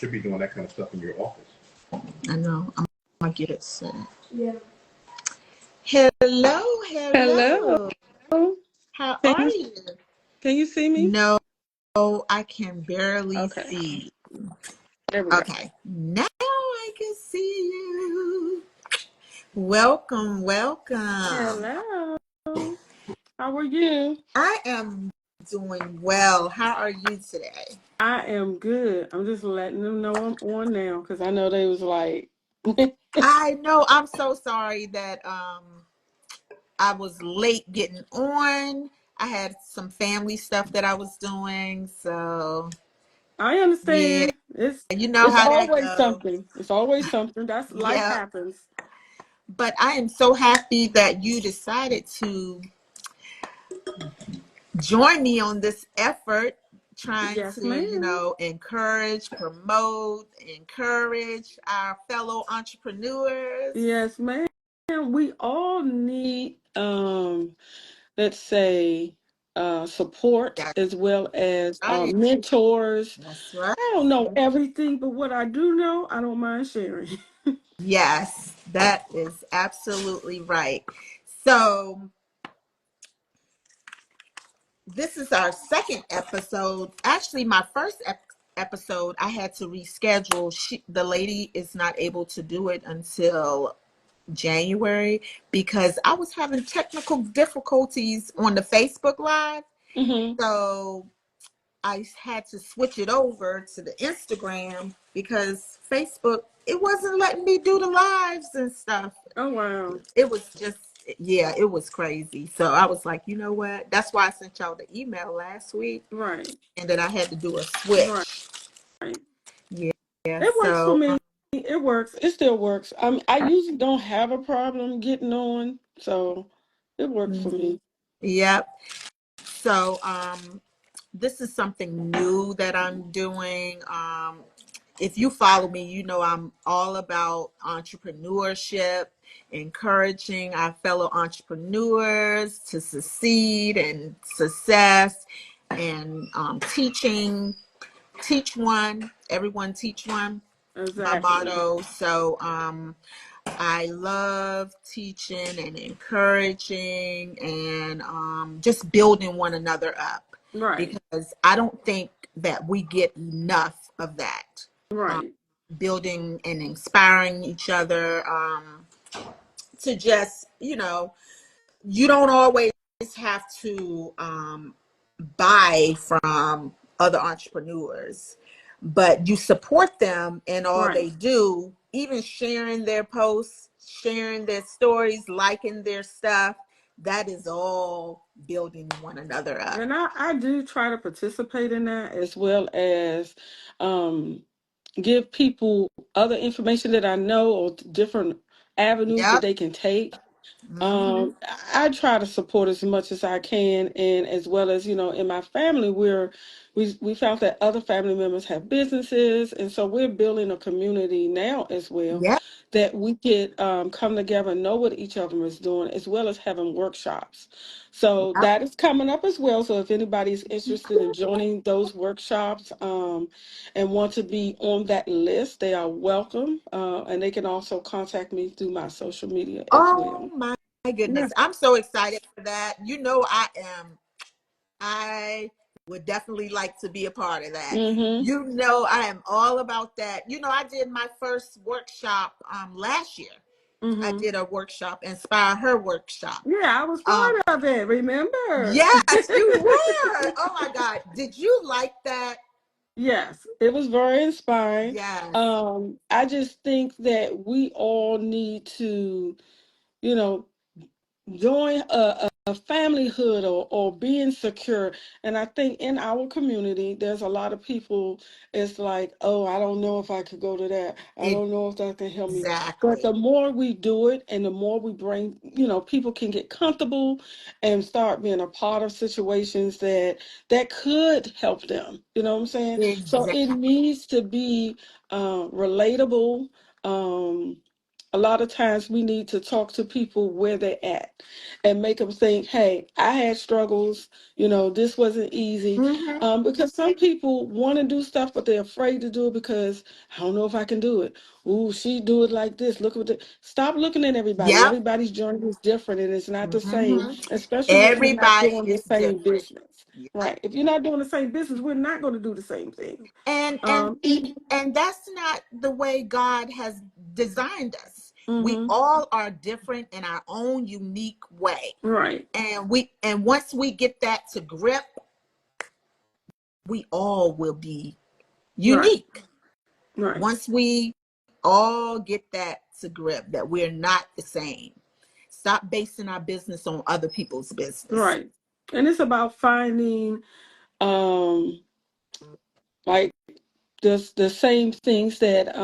should be doing that kind of stuff in your office. I know. I'm gonna get it set. Yeah. Hello, Hello. hello. How Can are you you? can you see me? No, I can barely Okay. see. There we go. Okay, now I can see you. Welcome, welcome. Hello. How are you? I am doing well. How are you today? I am good. I'm just letting them know I'm on now because I know they was like, I know. I'm so sorry that I was late getting on. I had some family stuff that I was doing, so I yeah, understand. It's you know it's how that always goes. something. It's always something. That's life Yeah, happens. but I am so happy that you decided to join me on this effort, trying Yes, to, ma'am. encourage our fellow entrepreneurs. Yes, ma'am. We all need let's say support That's as well as right. mentors. That's right. I don't know everything, but what I do know, I don't mind sharing. Yes, that is absolutely right. So this is our second episode. Actually, my first episode, I had to reschedule. The lady is not able to do it until January because I was having technical difficulties on the Facebook Live. Hmm. So I had to switch it over to the Instagram because Facebook, it wasn't letting me do the lives and stuff. Oh, wow. It was just, yeah, it was crazy. So I was like, you know what? That's why I sent y'all the email last week. Right. And then I had to do a Right. switch. Yeah. It works for So, me. It works. It still works. I usually don't have a problem getting on, so it works for me. yep. So, this is something new that I'm doing. If you follow me, you know I'm all about entrepreneurship, encouraging our fellow entrepreneurs to succeed and success, and teach one, everyone teach one, my Exactly. motto. So I love teaching and encouraging and just building one another up Right. because I don't think that we get enough of that. Um, Right. building and inspiring each other to just, you don't always have to buy from other entrepreneurs, but you support them in all Right. they do, even sharing their posts, sharing their stories, liking their stuff. That is all building one another up. And I do try to participate in that as well as um, give people other information that I know or different avenues that Yep. they can take. Hmm. I try to support as much as I can, and as well as in my family, we found that other family members have businesses, and so we're building a community now as well Yep. that we could come together and know what each other is doing, as well as having workshops. So Yep. that is coming up as well. So if anybody's interested in joining those workshops and want to be on that list, they are welcome, and they can also contact me through my social media as Oh well. my Yeah. goodness. I'm so excited for that. I would definitely like to be a part of that. Mm-hmm. I am all about that. I did my first workshop last year. I Mm-hmm. did a workshop, Inspire Her workshop. Yeah, I was Um, part of it, remember? yes, you were. Oh my God. Did you like that? Yes, it was very inspiring. Yes. I just think that we all need to, you know, join a familyhood or being secure. And I think in our community, there's a lot of people, it's like, oh, I don't know if I could go to that. I don't know if that can help me. But Exactly. the more we do it and the more we bring, people can get comfortable and start being a part of situations that could help them. You know what I'm saying? So Exactly. it needs to be relatable. Um, a lot of times we need to talk to people where they're at and make them think, hey, I had struggles, this wasn't easy. Mm-hmm. Because some people want to do stuff, but they're afraid to do it because I don't know if I can do it. Ooh, she do it like this. Look at the Stop looking at everybody. Yep. Everybody's journey is different and it's not the same, Mm-hmm. especially if you're not Everybody doing the is same different. business. Yep. Right. If you're not doing the same business, we're not going to do the same thing. And and Um, and that's not the way God has designed us. We mhm, all are different in our own unique way. right, And once we get that to grip, we all will be right, unique. right, Once we all get that to grip, that we're not the same. Stop basing our business on other people's business. right. And it's about finding um like the same things that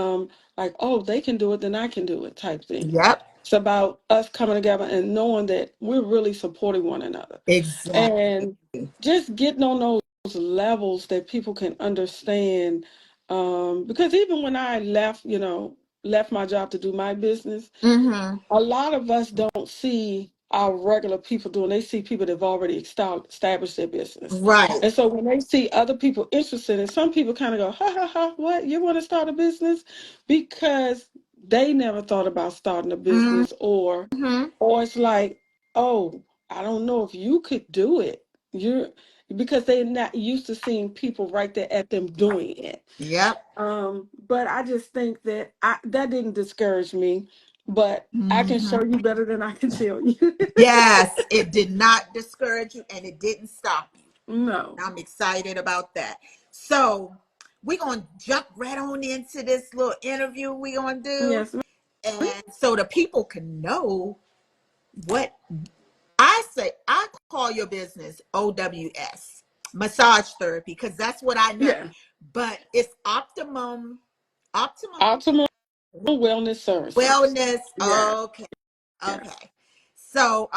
like, oh, they can do it, then I can do it type thing. Yep. It's about us coming together and knowing that we're really supporting one another. Exactly. And just getting on those levels that people can understand. Because even when I left my job to do my business, Mm-hmm. a lot of us don't see our regular people doing. They see people that have already established their business. Right. And so when they see other people interested, and some people kind of go, ha ha ha, what? You want to start a business? Because they never thought about starting a business, Mm-hmm. or it's like, oh, I don't know if you could do it. You're Because they're not used to seeing people right there at them doing it. Yep. But I just think that that didn't discourage me, but I can Mm-hmm. show you better than I can tell you. Yes, it did not discourage you and it didn't stop you. No. I'm excited about that. So we're going to jump right on into this little interview we're going to do. Yes, ma'am. And so the people can know what I say. I call your business OWS, massage therapy, because that's what I know. Yeah. But it's optimum Optimal wellness services. wellness. Yeah. Okay. Yes. Okay. So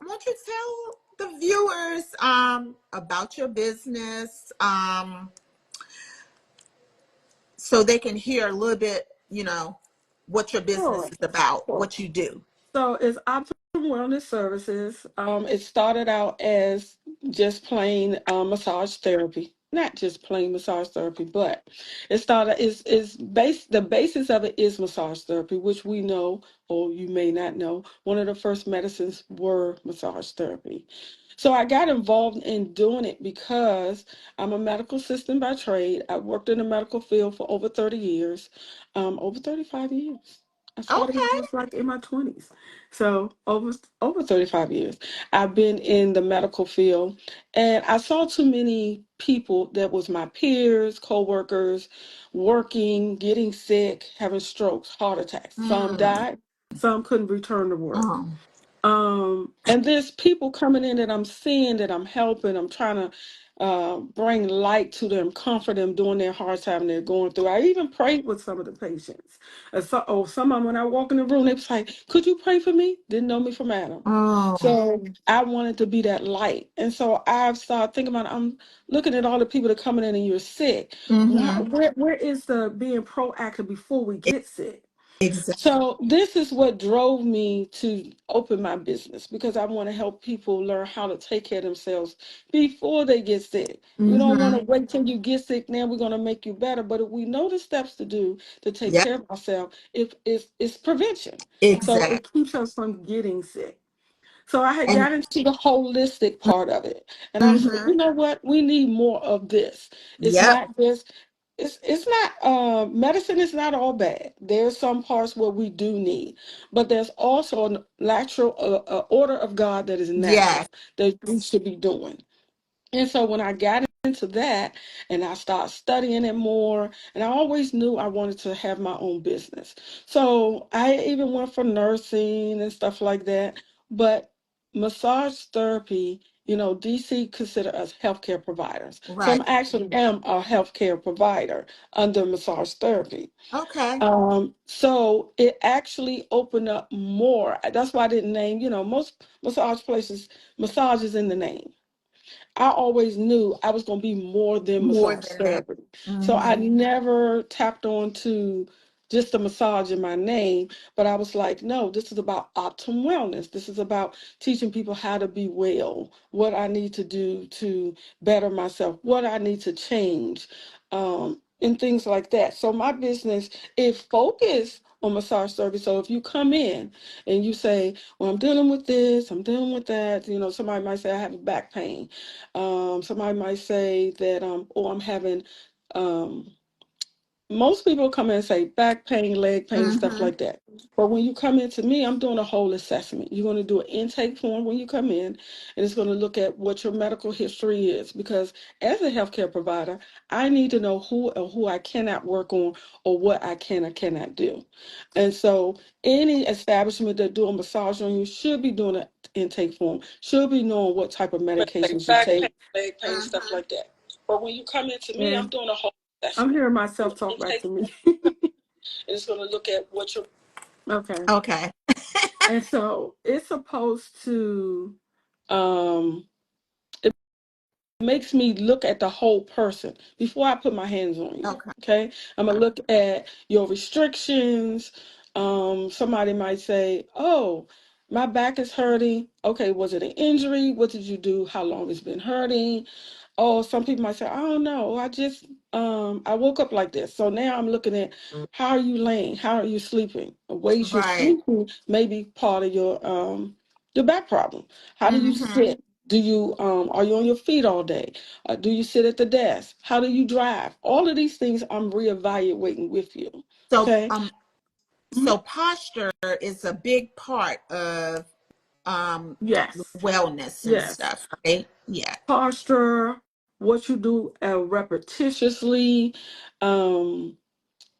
won't you tell the viewers about your business so they can hear a little bit, what your business Sure. is about, Sure. what you do. So it's Optimum Wellness Services. It started out as just plain massage therapy, not just plain massage therapy, but it started is base the basis of it is massage therapy, which we know, or you may not know, one of the first medicines were massage therapy. So I got involved in doing it because I'm a medical assistant by trade. I worked in the medical field for over 30 years, over 35 years. I started when I Okay. was like in my 20s. So over 35 years. I've been in the medical field and I saw too many people that was my peers, co-workers, working, getting sick, having strokes, heart attacks. Some Mm. died, some couldn't return to work. Oh. And there's people coming in that I'm seeing, that I'm helping. I'm trying to bring light to them, comfort them during their hard time they're going through. I even prayed with some of the patients. Some of them, when I walk in the room, they was like, "Could you pray for me?" Didn't know me from Adam. Oh. So I wanted to be that light. And so I've started thinking about, I'm looking at all the people that are coming in and you're sick. Mm-hmm. Where is the being proactive before we get sick? Exactly. So this is what drove me to open my business, because I want to help people learn how to take care of themselves before they get sick. We don't want Mm-hmm. to wait till you get sick. Now we're going to make you better. But if we know the steps to do to take Yep. care of ourselves, if it's prevention. So Exactly. it keeps us from getting sick. So I had And got into the holistic part of it. And I was like, mm-hmm. you know what? We need more of this. It's Yep. not just it's not medicine is not all bad. There's some parts where we do need, but there's also a natural order of God that is Yes. natural that we should be doing. And so when I got into that and I started studying it more, and I always knew I wanted to have my own business. So I even went for nursing and stuff like that. But massage therapy, DC consider us healthcare providers. So Right. I'm actually am a healthcare provider under massage therapy. Okay. So it actually opened up more. That's why I didn't name, most massage places, massage is in the name. I always knew I was going to be more than More massage than that. therapy. So I Mm-hmm. never tapped on to just a massage in my name. But I was like, no, this is about optimum wellness. This is about teaching people how to be well, what I need to do to better myself, what I need to change, and things like that. So my business is focused on massage service. So if you come in and you say, well, I'm dealing with this, I'm dealing with that, somebody might say I have back pain. Somebody might say that, oh, I'm having, um, most people come in and say back pain, leg pain, stuff Mm-hmm. like that. But when you come into me, I'm doing a whole assessment. You're going to do an intake form when you come in, and it's going to look at what your medical history is. Because as a healthcare provider, I need to know who I cannot work on or what I can or cannot do. And so any establishment that do a massage on you should be doing an intake form, should be knowing what type of medications you take, leg pain, stuff Mm-hmm. like that. But when you come into me, I'm doing a whole assessment. I'm hearing myself talk back to me. It's going to look at what you're. Okay. Okay. And so it's supposed to, it makes me look at the whole person before I put my hands on you. Okay. Okay. I'm going to look at your restrictions. Somebody might say, oh, my back is hurting. Okay. Was it an injury? What did you do? How long it's been hurting? Oh, some people might say, I don't know. I woke up like this. So now I'm looking at how are you laying? How are you sleeping? The ways you're Right. sleeping may be part of your back problem. How do you Mm-hmm. sit? Are you on your feet all day? Do you sit at the desk? How do you drive? All of these things I'm reevaluating with you. So, Okay. so posture is a big part of Yes. wellness and Yes. stuff, right? Yeah. Posture, what you do repetitiously,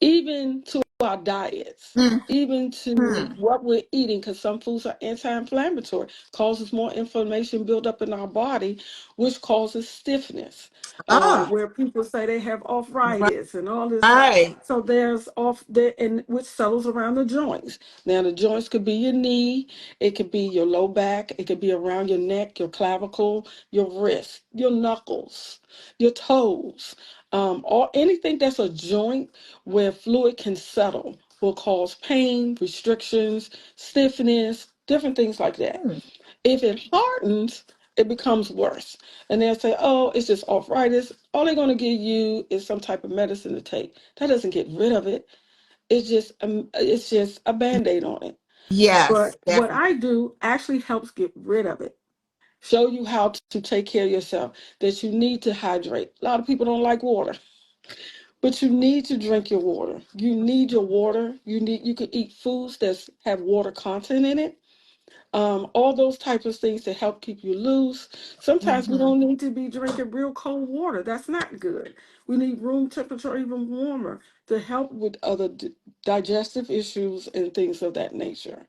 even to our diets, even to Mm-hmm. what we're eating, because some foods are anti-inflammatory, causes more inflammation build up in our body, which causes stiffness. Oh, Where people say they have arthritis and all this stuff. right. So there's off there, and which settles around the joints. Now the joints could be your knee, it could be your low back, it could be around your neck, your clavicle, your wrist, your knuckles, your toes, or anything that's a joint where fluid can settle will cause pain, restrictions, stiffness, different things like that. Hmm. If it hardens, it becomes worse. And they'll say, oh, it's just arthritis. All they're going to give you is some type of medicine to take. That doesn't get rid of it. It's just a Band-Aid on it. Yes, But what definitely. I do actually helps get rid of it. Show you how to take care of yourself, that you need to hydrate. A lot of people don't like water. But you need to drink your water. You need your water. You can eat foods that have water content in it. All those types of things to help keep you loose. Sometimes we Mm-hmm. don't need to be drinking real cold water. That's not good. We need room temperature or even warmer to help with other digestive issues and things of that nature.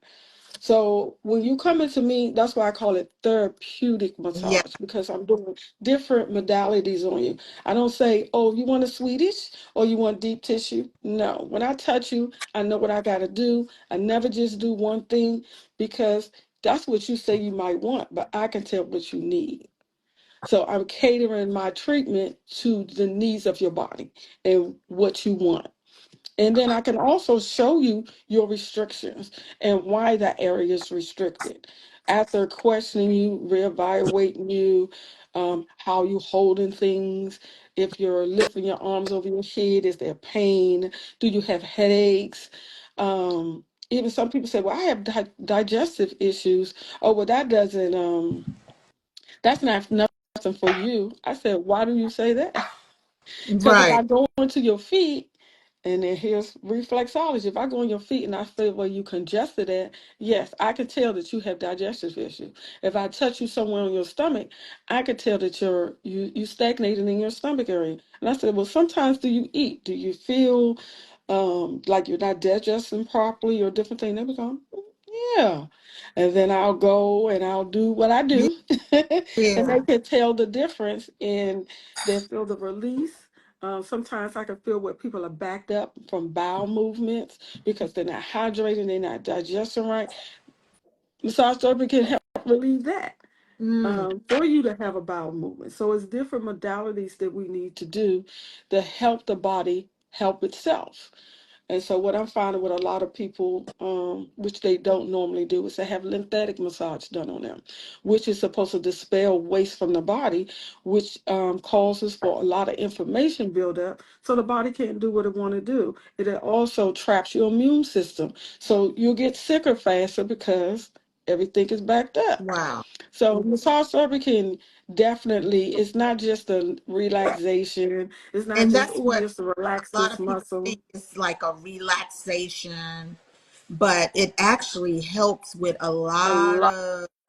So when you come into me, that's why I call it therapeutic Yeah. massage, because I'm doing different modalities on you. I don't say, oh, you want a Swedish or you want deep tissue? No. When I touch you, I know what I got to do. I never just do one thing because that's what you say you might want, but I can tell what you need. So I'm catering my treatment to the needs of your body and what you want. And then I can also show you your restrictions and why that area is restricted. After questioning you, reevaluating you, how you holding things, if you're lifting your arms over your head, is there pain? Do you have headaches? Even some people say, "Well, I have digestive issues." Oh, well, that's not nothing for you. I said, "Why do you say that?" Because if Right. I go into your feet, and then here's reflexology. If I go on your feet and I feel where you congested at, yes, I can tell that you have digestive issues. If I touch you somewhere on your stomach, I can tell that you stagnated in your stomach area. And I said, well, sometimes do you eat? Do you feel like you're not digesting properly or different things? They become, yeah. And then I'll go and I'll do what I Yeah. do. And they can tell the difference and they feel the release. Sometimes I can feel where people are backed up from bowel movements because they're not hydrating, they're not digesting right. Massage therapy can help relieve that Mm. for you to have a bowel movement. So it's different modalities that we need to do to help the body help itself. And so what I'm finding with a lot of people, which they don't normally do, is they have lymphatic massage done on them, which is supposed to dispel waste from the body, which causes for a lot of inflammation buildup, so the body can't do what it want to do. It also traps your immune system, so you'll get sicker faster because everything is backed up. Wow. So massage therapy can definitely, it's not just a relaxation. It's not And just, that's oh, what just to relax a lot this of people muscle. think is like a relaxation, but it actually helps with a A lot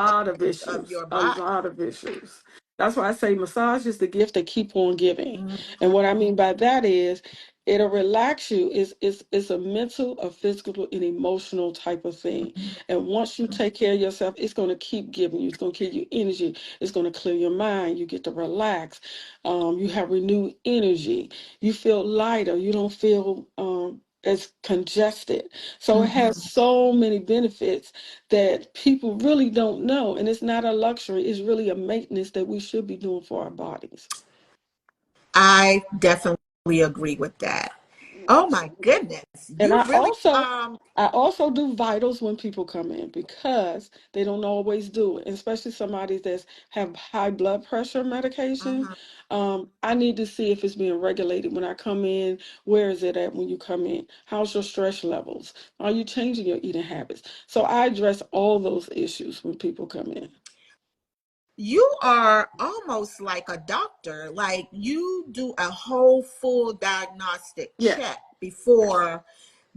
lot of of of issues, your a body. lot of issues. That's why I say massage is the gift that keep on giving. And Mhm. what I mean by that is it'll relax you. It's a mental, a physical, and emotional type of thing. And once you take care of yourself, it's going to keep giving you. It's going to give you energy. It's going to clear your mind. You get to relax. You have renewed energy. You feel lighter. You don't feel as congested. So it has Mhm. so many benefits that people really don't know. And it's not a luxury, it's really a maintenance that we should be doing for our bodies. I definitely agree with that. Oh Yes. my goodness. And You really I also do vitals when people come in because they don't always do it, especially somebody that's have high blood pressure medication. uh-huh. I need to see if it's being regulated when I come in. Where is it at when you come in? How's your stress levels? Are you changing your eating habits? So I address all those issues when people come in. You are almost like a doctor. Like you do a whole full diagnostic Yes, check before,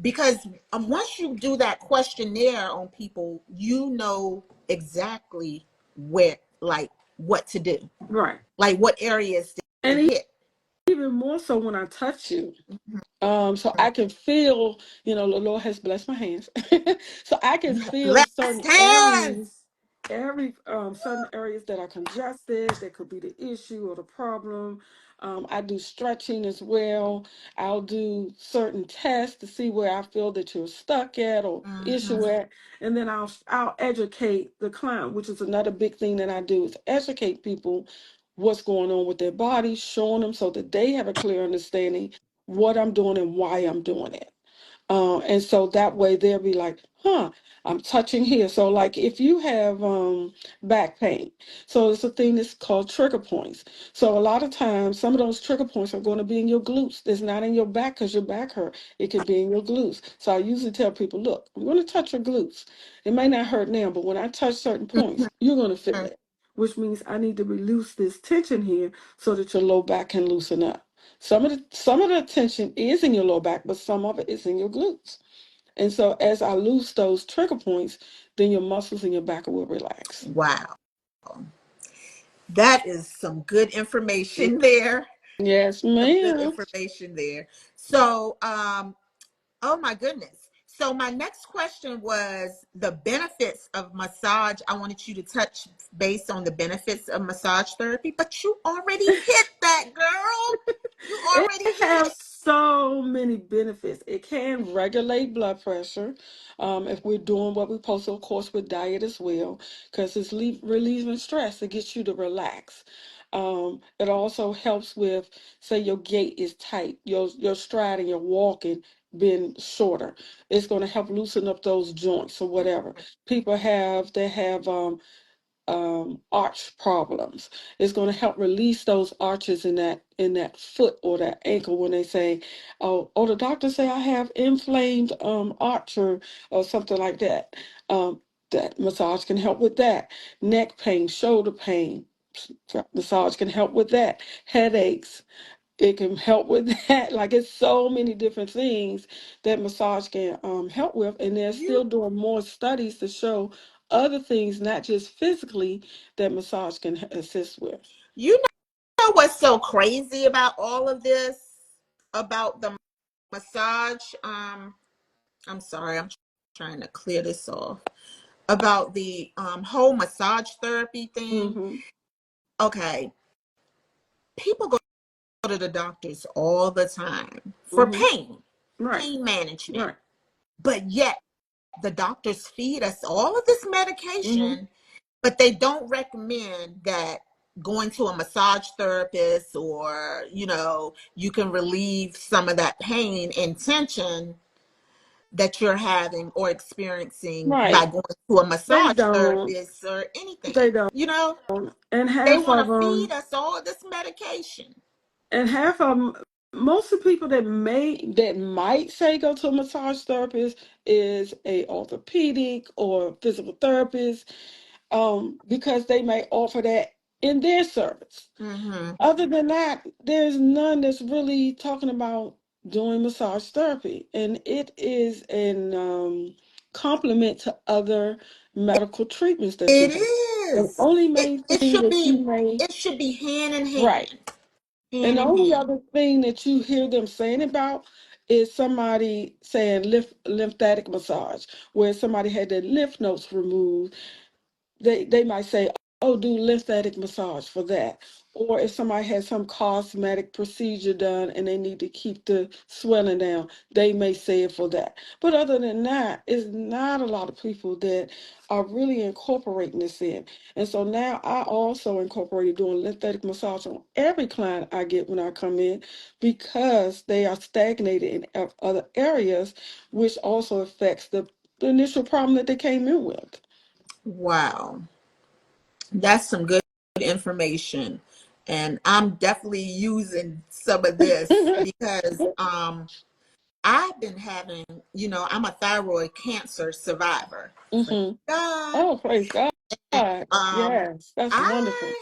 because once you do that questionnaire on people, you know exactly where, like, what to do, right. like what areas to And hit. even more so when I touch you. Mhm. So I can feel, the Lord has blessed my hands. So I can feel Blessed certain areas, hands. certain areas that are congested, that could be the issue or the problem. I do stretching as well. I'll do certain tests to see where I feel that you're stuck at or issue Mhm. at. And then I'll educate the client, which is another big thing that I do is educate people what's going on with their body, showing them so that they have a clear understanding what I'm doing and why I'm doing it. And so that way they'll be like, huh, I'm touching here. So like if you have back pain, so it's a thing that's called trigger points. So a lot of times some of those trigger points are going to be in your glutes. It's not in your back because your back hurt. It can be in your glutes. So I usually tell people, look, I'm going to touch your glutes. It may not hurt now, but when I touch certain points, you're going to feel it, which means I need to release this tension here so that your low back can loosen up. Some of the tension is in your lower back, but some of it is in your glutes. And so as I loose those trigger points, then your muscles in your back will relax. Wow. That is some good information there. Yes, Some good ma'am. information there. So, oh my goodness. So my next question was the benefits of massage. I wanted you to touch base on the benefits of massage therapy, but you already hit that, girl. You It already hit has it. so many benefits. It can regulate blood pressure if we're doing what we're supposed to, of course, with diet as well, because it's relieving stress. It gets you to relax. It also helps with, say, your gait is tight, your stride and your walking being shorter. It's going to help loosen up those joints or whatever. People have arch problems. It's going to help release those arches in that foot or that ankle when they say, oh, the doctor say I have inflamed arch or something like that. That massage can help with that. Neck pain, shoulder pain, massage can help with that. Headaches, it can help with that. Like it's so many different things that massage can help with, and they're You still doing more studies to show other things, not just physically, that massage can assist with. you know what's so crazy about all of this? About the massage? I'm sorry, I'm trying to clear this off. About the whole massage therapy thing. Mm-hmm. Okay, people go to the doctors all the time for Mm-hmm. Right. pain management, Right. but yet the doctors feed us all of this Mm-hmm. medication, but they don't recommend that going to a massage therapist, or you can relieve some of that pain and tension that you're having or experiencing by Right. going to a They massage don't. therapist or anything. They don't. You know, And they half want of to feed them, us all this medication. and half of them, most of the people that might say go to a massage therapist is a orthopedic or physical therapist, because they may offer that in their service. Mm-hmm. Other than that, there's none that's really talking about doing massage therapy, and it is an complement to other medical treatments that you It have. The is. only It main it thing should that you be may it should be hand in right, hand. and Hand the in only hand. other thing that you hear them saying about is somebody saying lymphatic massage, where somebody had their lymph nodes removed. They might say, oh, do lymphatic massage for that. Or if somebody has some cosmetic procedure done and they need to keep the swelling down, they may say it for that. But other than that, it's not a lot of people that are really incorporating this in. And so now I also incorporated doing lymphatic massage on every client I get when I come in, because they are stagnated in other areas, which also affects the initial problem that they came in with. Wow. That's some good information. And I'm definitely using some of this because I've been having, I'm a thyroid cancer survivor. Thank Hmm. God. Oh, praise God. Um, Yes, that's wonderful.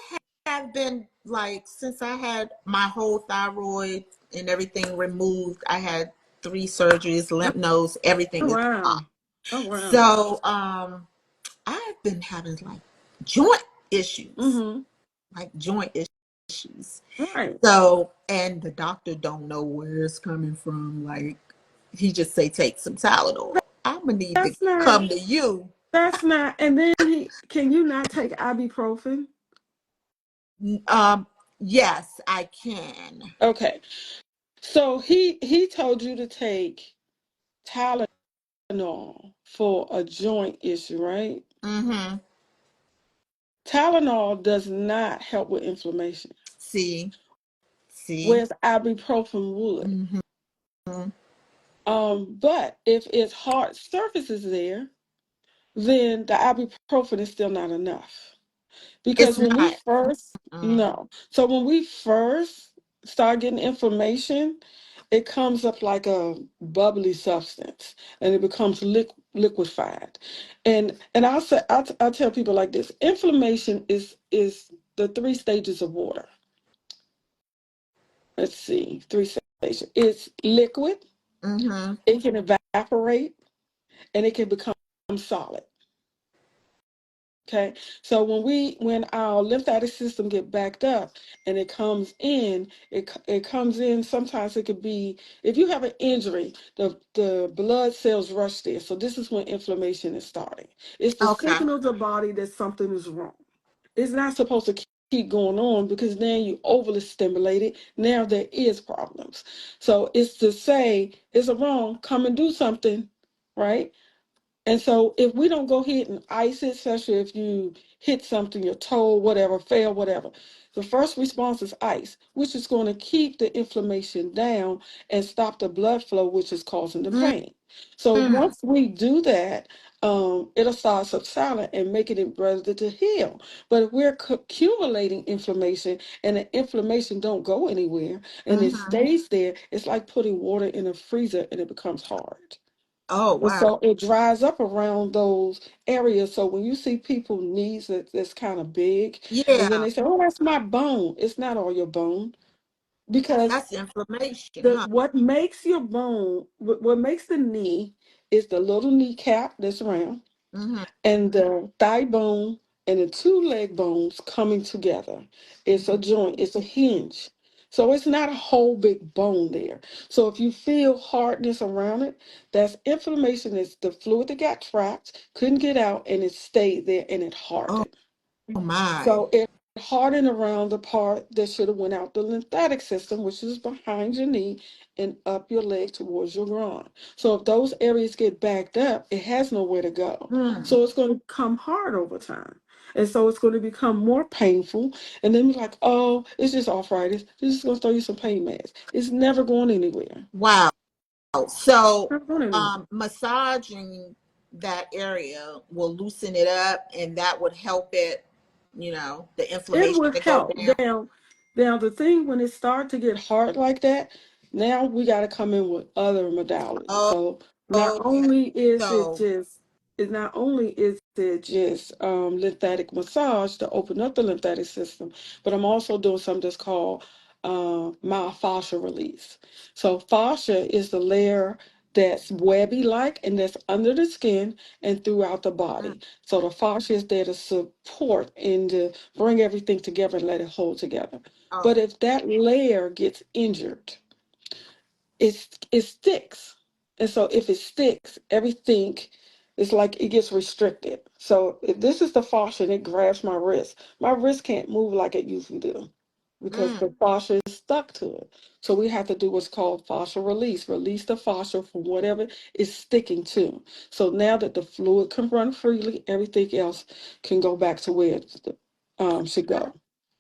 I have been like, since I had my whole thyroid and everything removed, I had 3 surgeries, lymph nodes, Oh, everything is wow. up. Oh, wow. So, I've been having like joint issues, Mm-hmm. like joint issues. Right. So, and the doctor don't know where it's coming from. Like, he just say take some Tylenol. I'm gonna need to That's not, come to you. and then can you not take ibuprofen? Um, yes, I can. Okay. So he told you to take Tylenol for a joint issue, right? Mm-hmm. Tylenol does not help with inflammation, See, see. whereas ibuprofen would. Mm-hmm. But if it's hard surfaces there, then the ibuprofen is still not enough. It's Because when we not. first, Mm. no. So when we first start getting inflammation, it comes up like a bubbly substance and it becomes liquefied. And I'll tell people like this: inflammation is the 3 stages of water. Let's see, 3 stages. It's liquid, Mm-hmm. it can evaporate, and it can become solid. Okay, so when our lymphatic system get backed up and it comes in, it comes in. Sometimes it could be, if you have an injury, the blood cells rush there. So this is when inflammation is starting. It's the Okay. signal to the body that something is wrong. It's not supposed to keep going on, because then you overly stimulated. Now there is problems. So it's to say it's wrong. Come and do something, right? And so if we don't go ahead and ice it, especially if you hit something, your toe, whatever, fell, whatever, the first response is ice, which is going to keep the inflammation down and stop the blood flow, which is causing the pain. So Mm-hmm. once we do that, it'll start subsiding and making it ready to heal. But if we're accumulating inflammation and the inflammation don't go anywhere and it Mm-hmm. stays there, it's like putting water in a freezer and it becomes hard. Oh And wow. so it dries up around those areas. So when you see people knees that's kind of big, and then Yeah, they say, "Oh, that's my bone." It's not all your bone, because that's inflammation, the huh? what makes your bone, what makes the knee, is the little kneecap that's round, Mm-hmm. and the thigh bone and the two leg bones coming together. It's a joint, it's a hinge. So it's not a whole big bone there. So if you feel hardness around it, that's inflammation. It's the fluid that got trapped, couldn't get out, and it stayed there and it Oh, hardened. oh my. So it hardened around the part that should have went out the lymphatic system, which is behind your knee and up your leg towards your groin. So if those areas get backed up, it has nowhere to go. Mm. So it's going to become hard over time. And so it's going to become more painful. And then you're like, oh, it's just arthritis. This is going to throw you some pain meds. It's never going anywhere. Wow. So Not going anywhere. massaging that area will loosen it up, and that would help it, the It inflammation would to go help. down. Now the thing when it starts to get hard like that, now we got to come in with other modalities. Oh, So not okay. only is it So, just lymphatic massage to open up the lymphatic system, but I'm also doing something that's called myofascial release. So fascia is the layer that's webby like and that's under the skin and throughout the mm, body. So the fascia is there to support and to bring everything together and let it hold together. oh, But if that layer gets injured, it sticks. And so if it sticks, everything is like it gets restricted. So if this is the fascia and it grabs my wrist can't move like it usually do because mm, the fascia is stuck to it. So we have to do what's called fascial release. Release the fascia from whatever it's sticking to. So now that the fluid can run freely, everything else can go back to where it should go.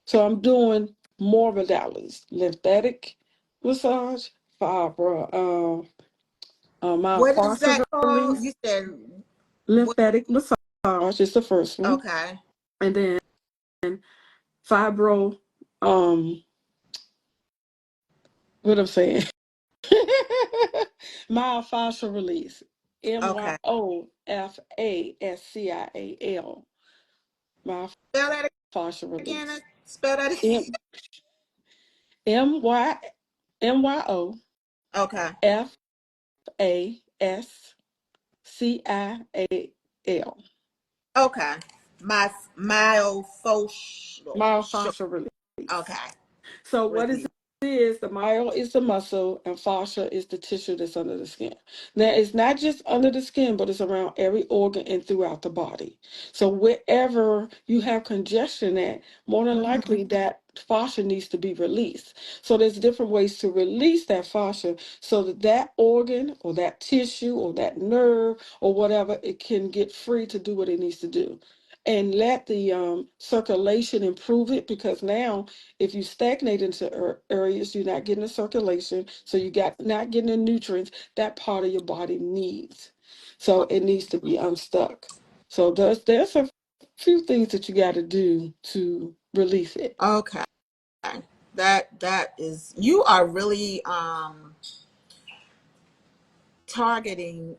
So I'm doing more modalities: lymphatic massage, fibra, what is myofascial that called? release, You said what? lymphatic massage is the first one, Okay. and then fibro, um, what I'm saying, myofascial release, Okay. myofascial, Spell that myofascial again. release, Spell that again. M my myo Okay. fascial, Okay. My myofascial. myofascial release. Okay. So what Release. is the myo is the muscle and fascia is the tissue that's under the skin. Now it's not just under the skin, but it's around every organ and throughout the body. So wherever you have congestion at, more than Mm-hmm. likely that fascia needs to be released. So there's different ways to release that fascia so that that organ or that tissue or that nerve or whatever it can get free to do what it needs to do. And let the circulation improve it because now if you stagnate into areas, you're not getting the circulation, so you got not getting the nutrients that part of your body needs. So it needs to be unstuck. So there's a few things that you got to do to release it. Okay. That is, you are really targeting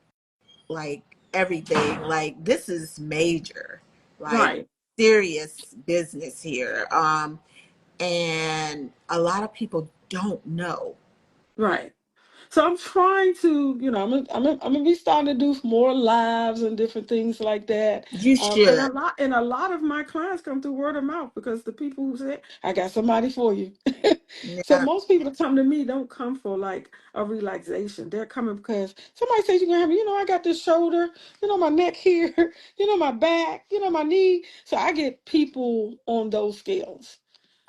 like everything. Like this is major, like Right, serious business here. And a lot of people don't know. right. So I'm trying to, I'm gonna be starting to do more lives and different things like that. You And should. a lot of my clients come through word of mouth because the people who say, "I got somebody for you." So Yeah. most people that come to me don't come for like a relaxation. They're coming because somebody says you're gonna have, I got this shoulder, my neck here, my back, my knee. So I get people on those scales.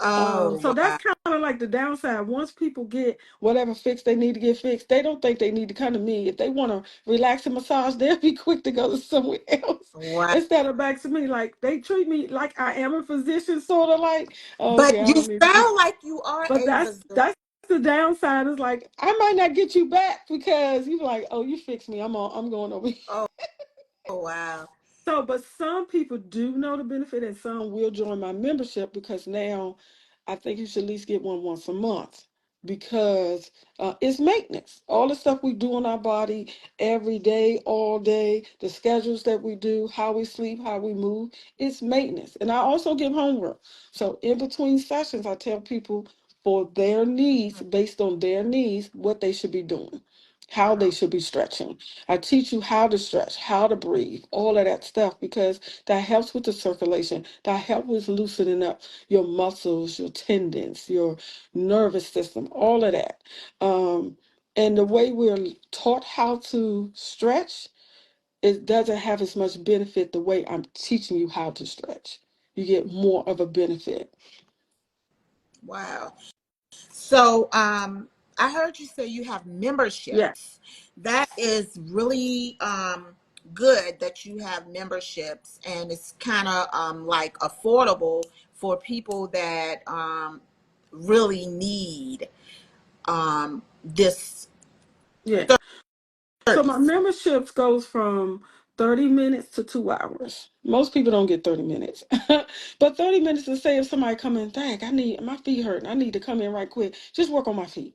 Oh, So that's wow. kind of like the downside. Once people get whatever fixed they need to get fixed, they don't think they need to come to me. If they want to relax and massage, they'll be quick to go to somewhere else Wow. instead of back to me. Like they treat me like I am a physician, sort of like, okay, But I you don't need to be. sound like you are But a that's physician. that's the downside. Is like I might not get you back because you're like, oh, you fixed me. I'm going over here. Oh, wow. So, but some people do know the benefit, and some will join my membership because now I think you should at least get one once a month because it's maintenance. All the stuff we do on our body every day, all day, the schedules that we do, how we sleep, how we move, it's maintenance. And I also give homework. So, in between sessions, I tell people for their needs, based on their needs, what they should be doing, how they should be stretching. I teach you how to stretch, how to breathe, all of that stuff because that helps with the circulation. That helps with loosening up your muscles, your tendons, your nervous system, all of that. And the way we're taught how to stretch, it doesn't have as much benefit the way I'm teaching you how to stretch. You get more of a benefit. Wow. So, I heard you say you have Yeah, memberships. That is really good that you have memberships, and it's kind of like affordable for people that really need this Yeah. So my memberships goes from 30 minutes to 2 hours. Most people don't get 30 minutes. But 30 minutes to say if somebody come in, dang, I need my feet hurting. I need to come in right quick. Just work on my feet.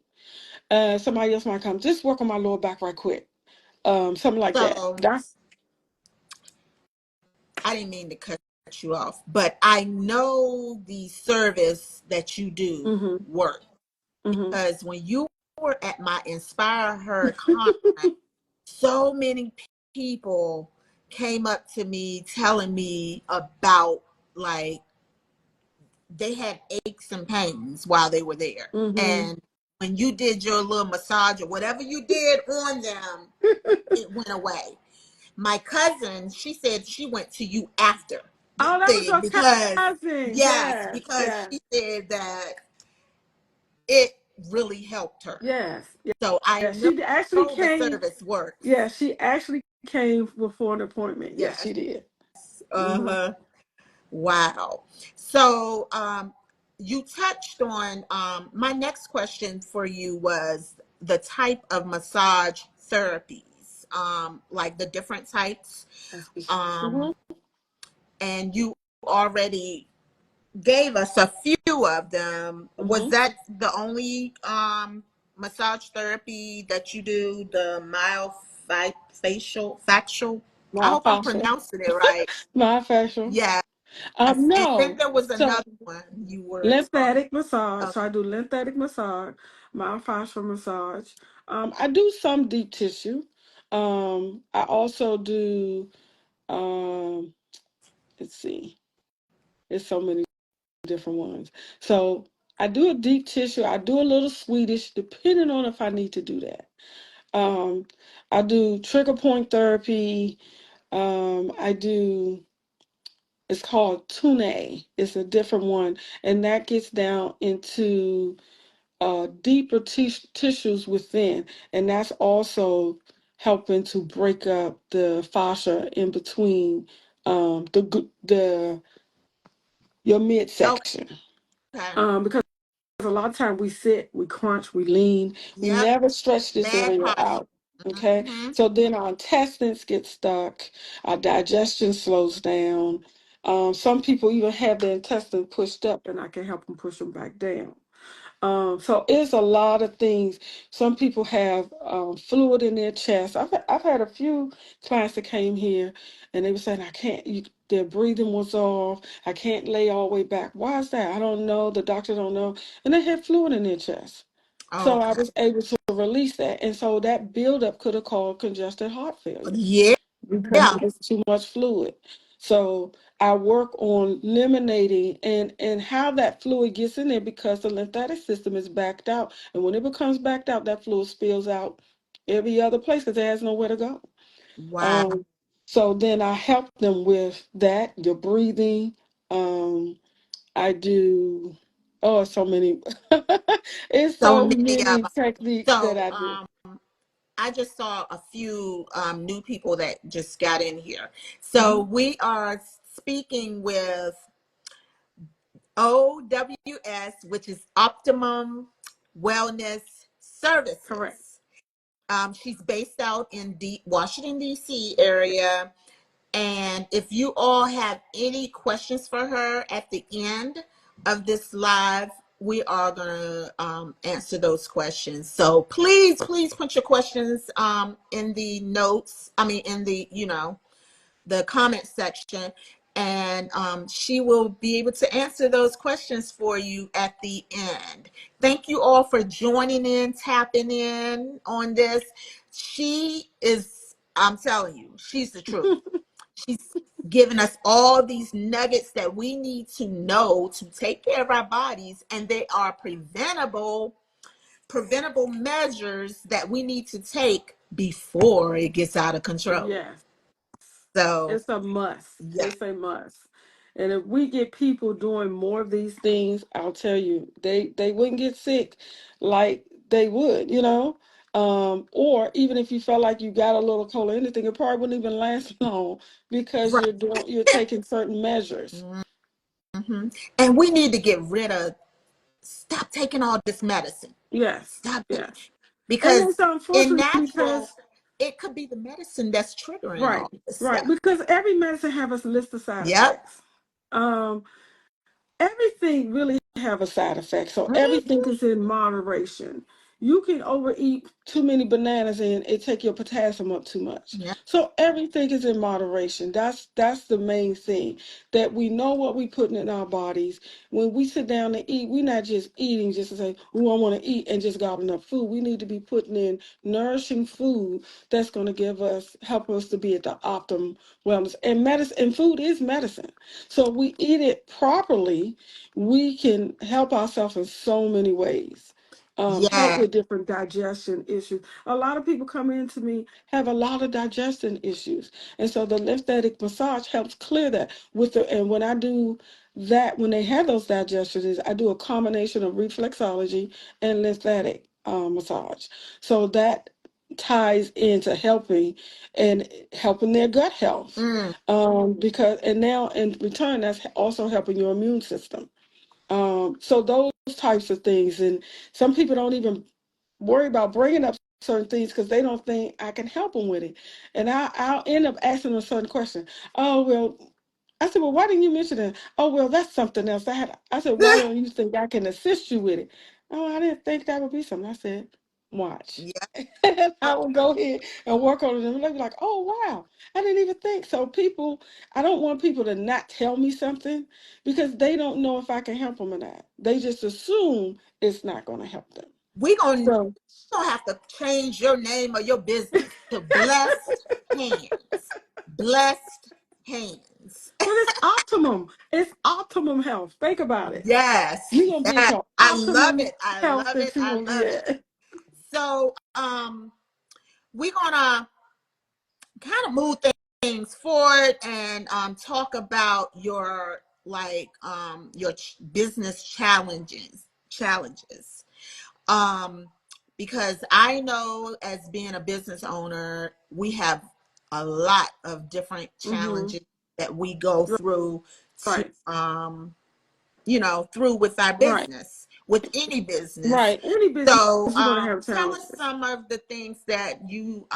Somebody else might come, just work on my lower back right quick. Something like that. So I didn't mean to cut you off, but I know the service that you do Mm-hmm. work, Mm-hmm. because when you were at my Inspire Her conference, so many people came up to me telling me about, like, they had aches and pains while they were there. Mm-hmm. And when you did your little massage or whatever you did on them, it went away. My cousin, she said she went to you after the Oh, that was thing your because, cousin. yes, Yes, because yes, she said that it really helped her. yes, yes. So I Yeah, she actually know the came. service works. Yeah, she actually came before an appointment. Yes, Yes. she did. Mm-hmm. Uh-huh. Wow. So you touched on, my next question for you was the type of massage therapies, like the different types. Mm-hmm. And you already gave us a few of them. Was Mm-hmm. that the only massage therapy that you do? The facial? I hope I'm Myofascial. pronouncing it right. Myofascial. Yes. And then No. there was So another one you were talking. lymphatic massage. Okay. So I do lymphatic massage, myofascial massage. I do some deep tissue. I also do. Um, let's see. There's so many different ones. So I do a deep tissue. I do a little Swedish, depending on if I need to do that. Um, I do trigger point therapy. I do. It's called Tune. It's a different one, and that gets down into deeper tissues within, and that's also helping to break up the fascia in between the your midsection. Okay. Because a lot of time we sit, we crunch, we lean, we Yep. never stretch this Bad area posture. out. Okay, Hmm. so then our intestines get stuck, our digestion slows down. Some people even have their intestine pushed up, and I can help them push them back down. So it's a lot of things. Some people have fluid in their chest. I've had a few clients that came here and they were saying, I can't, their breathing was off. I can't lay all the way back. Why is that? I don't know. The doctor don't know. And they had fluid in their chest. So I Okay. was able to release that. And so that buildup could have caused congested heart failure Yeah. because it was too much fluid. So I work on eliminating and how that fluid gets in there because the lymphatic system is backed out. And when it becomes backed out, that fluid spills out every other place because it has nowhere to go. Wow. Um, so then I help them with that, your breathing. I do, oh, so many, it's So so many of many them. techniques that So I do. I just saw a few new people that just got in here. So Mhm. we are speaking with OWS, which is Optimum Wellness Correct. Services. She's based out in Washington, D.C. area. And if you all have any questions for her at the end of this live, we are going to answer those questions. So please, please put your questions in the notes. I mean, in the, the comment section. And she will be able to answer those questions for you at the end. Thank you all for joining in, tapping in on this. She is, I'm telling you, she's the truth. She's given us all these nuggets that we need to know to take care of our bodies, and they are preventable measures that we need to take before it gets out of control. Yes. So, It's a must. yeah, It's a must. And if we get people doing more of these things, I'll tell you, they wouldn't get sick like they would, or even if you felt like you got a little cold or anything, it probably wouldn't even last long because right. you're taking certain measures. Hmm. And we need to get rid of, stop taking all this medicine. Yes, Stop it. yes. because it's in unfortunate natural, because it could be the medicine that's triggering right, all this right, stuff. because every medicine have a list of side Yep. effects. Um, Everything really have a side effect, so everything Mhm. is in moderation. You can overeat too many bananas and it take your potassium up too much. Yeah. So everything is in moderation. That's the main thing, that we know what we putting in our bodies. When we sit down to eat, we're not just eating just to say, oh, I want to eat and just gobbling up food. We need to be putting in nourishing food that's going to help us to be at the optimum wellness. And medicine and food is medicine. So if we eat it properly, we can help ourselves in so many ways. Help Yeah. with different digestion issues. A lot of people come in to me have a lot of digestion issues, and so the lymphatic massage helps clear that. And when I do that, when they have those digestion issues, I do a combination of reflexology and lymphatic massage. So that ties into helping their gut health. Mm. Because and now in return, that's also helping your immune system. So those types of things, and some people don't even worry about bringing up certain things because they don't think I can help them with it, and I'll end up asking them a certain question. Oh well, I said, well, why didn't you mention it? Oh well, that's something else. I said, why don't you think I can assist you with it? Oh, I didn't think that would be something. I said, watch. Yeah. And I would go ahead and work on it, and they'd be like, oh wow, I didn't even think. So I don't want people to not tell me something because they don't know if I can help them or not. They just assume it's not going to help them. We gonna So gonna have to change your name or your business to Blessed Hands. Blessed Hands. but it's optimum. It's optimum health. Think about it. Yes. You're gonna be at Yes. your I love optimum it. I health love it. that you I will be love it. at. So we're gonna kind of move things forward and talk about your business challenges. Um, because I know as being a business owner, we have a lot of different Mm-hmm. challenges that we go through to, Right. through with our Right. business, with any business. Right. Any business So, is going to have tell us challenges. some of the things that you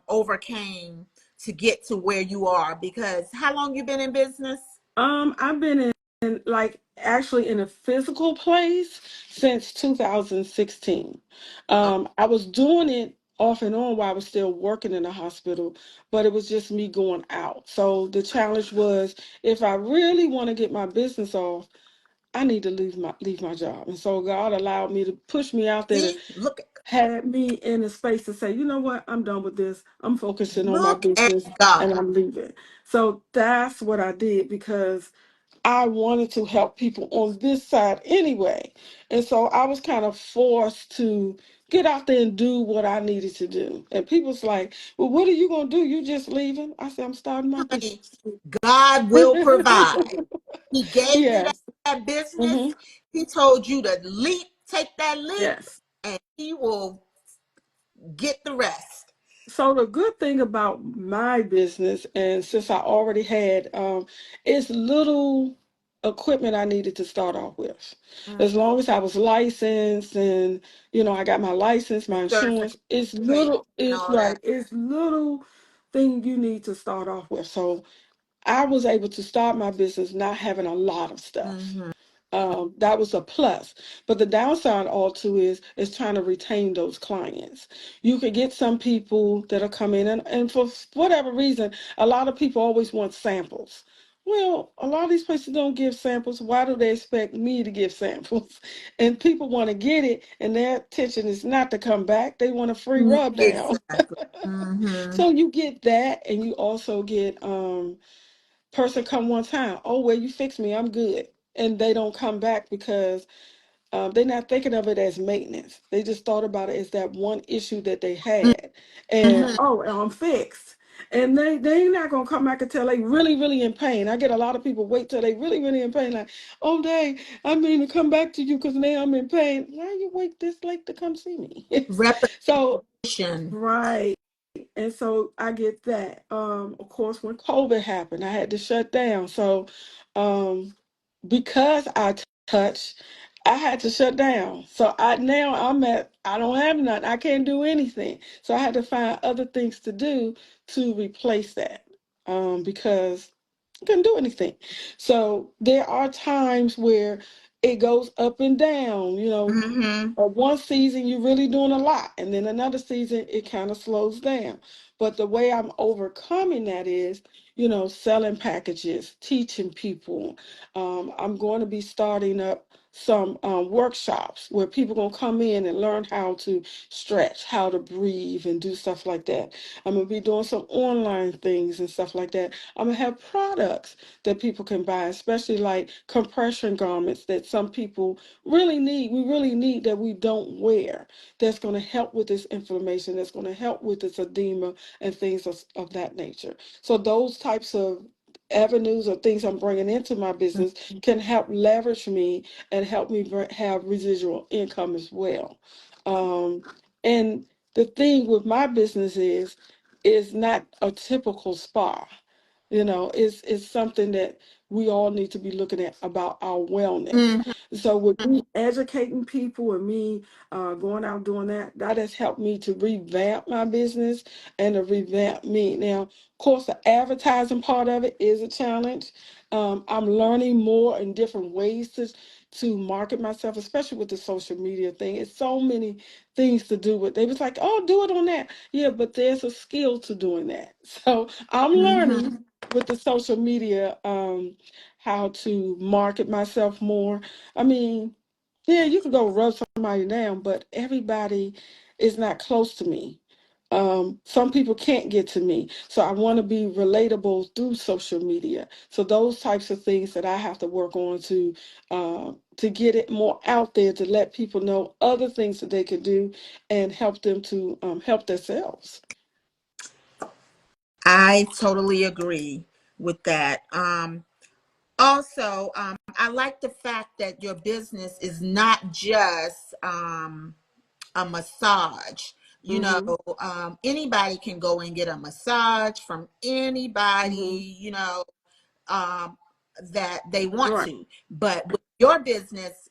overcame to get to where you are. Because how long you been in business? I've been in like actually in a physical place since 2016. Oh, I was doing it off and on while I was still working in the hospital, but it was just me going out. So the challenge was, if I really want to get my business off, I need to leave my job. And so God allowed me to push me out there, to see, had me in a space to say, you know what, I'm done with this. I'm focusing on my look at business and God. I'm leaving. So that's what I did because I wanted to help people on this side anyway. And so I was kind of forced to get out there and do what I needed to do. And people's like, well, what are you going to do? You just leaving? I said, I'm starting my Honey, business. God will provide. He gave you Yes. that business. Hmm. He told you to take that leap, Yes. and he will get the rest. So the good thing about my business, and since I already had, is little equipment I needed to start off with. Mm. As long as I was licensed and I got my license, my insurance, Certification and it's all that. right, it's little thing you need to start off with. So I was able to start my business not having a lot of stuff. Mm-hmm. That was a plus. But the downside also is trying to retain those clients. You could get some people that'll come in and for whatever reason, a lot of people always want samples. Well, a lot of these places don't give samples. Why do they expect me to give samples? And people want to get it, and their intention is not to come back. They want a free rub down. Exactly. Mm-hmm. So you get that, and you also get person come one time. Oh, well, you fix me. I'm good. And they don't come back because they're not thinking of it as maintenance. They just thought about it as that one issue that they had. And, Mm-hmm. oh, I'm fixed. And they not going to come back until they really, really in pain. I get a lot of people wait till they really, really in pain. Like, oh, Dave, I mean to come back to you because now I'm in pain. Why you wait this late to come see me? So, Repetition. right. And so I get that. Of course, when COVID happened, I had to shut down. So, because I touch, I had to shut down. So I don't have nothing. I can't do anything. So I had to find other things to do to replace that. Because I couldn't do anything. So there are times where it goes up and down, Mm-hmm. one season you're really doing a lot, and then another season it kind of slows down. But the way I'm overcoming that is, selling packages, teaching people. I'm going to be starting up some workshops where people going to come in and learn how to stretch, how to breathe, and do stuff like that. I'm going to be doing some online things and stuff like that. I'm going to have products that people can buy, especially like compression garments that some people we really need that we don't wear, that's going to help with this inflammation, that's going to help with this edema and things of that nature. So those types of avenues or things I'm bringing into my business can help leverage me and help me have residual income as well. And the thing with my business is not a typical spa. It's something that we all need to be looking at about our wellness. Mm-hmm. So with me educating people and me going out doing that, that has helped me to revamp my business and to revamp me. Now, of course, the advertising part of it is a challenge. I'm learning more in different ways to market myself, especially with the social media thing. It's so many things to do with. They was like, oh, do it on that. Yeah, but there's a skill to doing that. So I'm Mm-hmm. learning with the social media, how to market myself more. I mean, yeah, you could go rub somebody down, but everybody is not close to me. Some people can't get to me. So I want to be relatable through social media. So those types of things that I have to work on to get it more out there, to let people know other things that they could do and help them to help themselves. I totally agree with that. Also, I like the fact that your business is not just a massage. You know, Mm-hmm. anybody can go and get a massage from Mm-hmm. anybody, that they want Right. to. But with your business,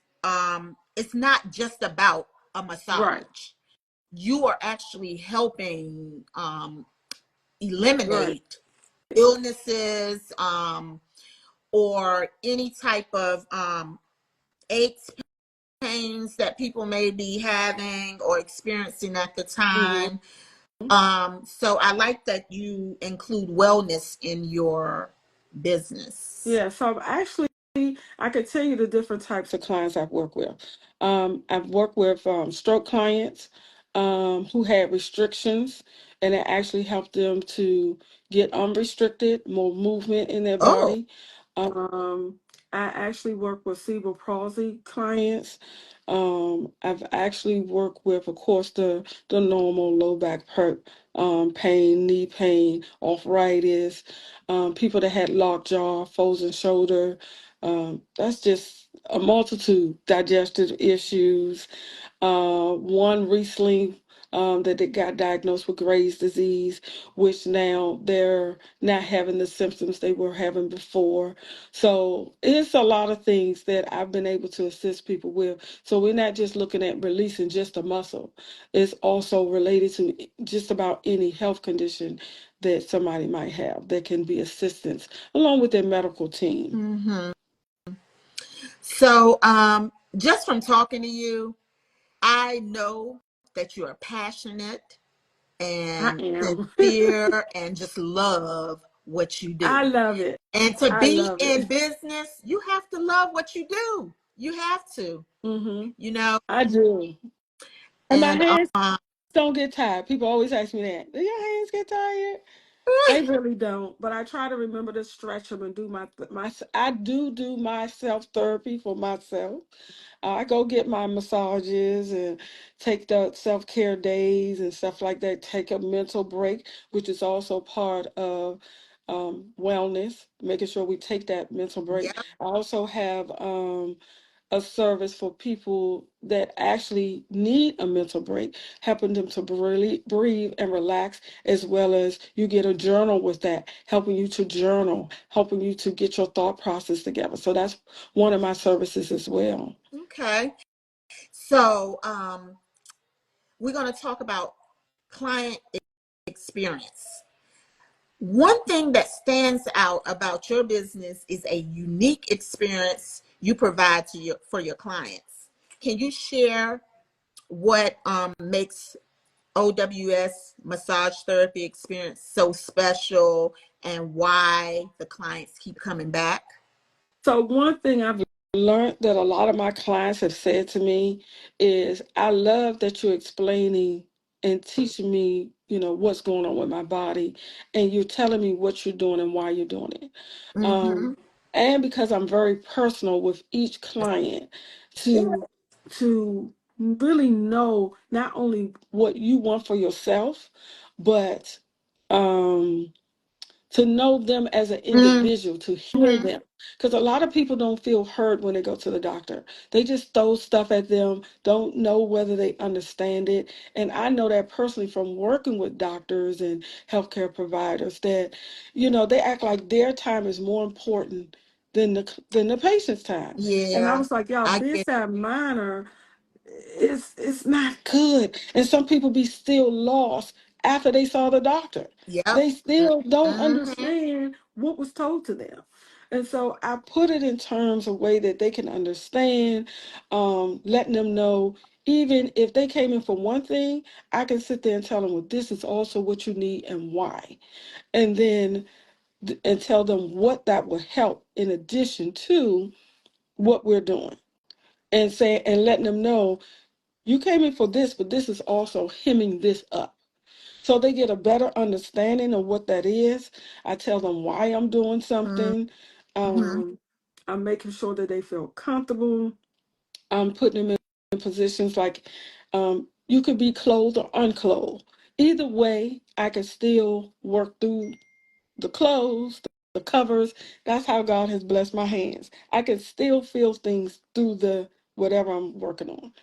it's not just about a Right. massage. You are actually helping Right. eliminate illnesses, or any type of aches, pains that people may be having or experiencing at the Mm-hmm. time. So I like that you include wellness in your business. Yeah, so I could tell you the different types of clients I've worked with. I've worked with stroke clients who had restrictions, and it actually helped them to get unrestricted, more movement in their Oh, body. Um, I actually work with cerebral palsy clients. I've actually worked with, of course, the normal low back pain, knee pain, arthritis, people that had locked jaw, frozen shoulder. That's just a multitude, digestive issues. One recently that they got diagnosed with Graves' disease, which now they're not having the symptoms they were having before. So it's a lot of things that I've been able to assist people with. So we're not just looking at releasing just a muscle. It's also related to just about any health condition that somebody might have that can be assistance along with their medical team. hmm. So just from talking to you, I know that you are passionate I and am. sincere and just love what you I do. love it. And to I be love in it. business, you have to love what you do. You have to, Hmm. you know, I do. And my and hands don't get tired. People always ask me that. Do your hands get tired? They really don't. But I try to remember to stretch them and do I do my self therapy for myself. I go get my massages and take the self care days and stuff like that. Take a mental break, which is also part of wellness, making sure we take that mental break. yeah. I also have a service for people that actually need a mental break, helping them to really breathe and relax, as well as you get a journal with that, helping you to journal, helping you to get your thought process together. So that's one of my services as well. Okay. So we're going to talk about client experience. One thing that stands out about your business is a unique experience you provide for your clients. Can you share what makes OWS massage therapy experience so special and why the clients keep coming back? So one thing I've learned that a lot of my clients have said to me is, I love that you're explaining and teaching me, what's going on with my body, and you're telling me what you're doing and why you're doing it. Mm-hmm. And because I'm very personal with each client, Yeah. to really know not only what you want for yourself, but um to know them as an individual, to hear Mm-hmm. them. Because a lot of people don't feel heard when they go to the doctor. They just throw stuff at them, don't know whether they understand it. And I know that personally from working with doctors and healthcare providers that, they act like their time is more important than the patient's time. And I Yeah. was like, y'all, I get. bedside manner, it's not good. And some people be still lost after they saw the doctor. Yep. They still don't Mm-hmm. understand what was told to them. And so I put it in terms of way that they can understand, letting them know, even if they came in for one thing, I can sit there and tell them, well, this is also what you need and why. And then and tell them what that will help in addition to what we're doing. And say and letting them know, you came in for this, but this is also hemming this up. So they get a better understanding of what that is. I tell them why I'm doing something. Mm-hmm. Um, I'm making sure that they feel comfortable. I'm putting them in positions like, you could be clothed or unclothed. Either way, I can still work through the clothes, the covers. That's how God has blessed my hands. I can still feel things through the whatever I'm working on.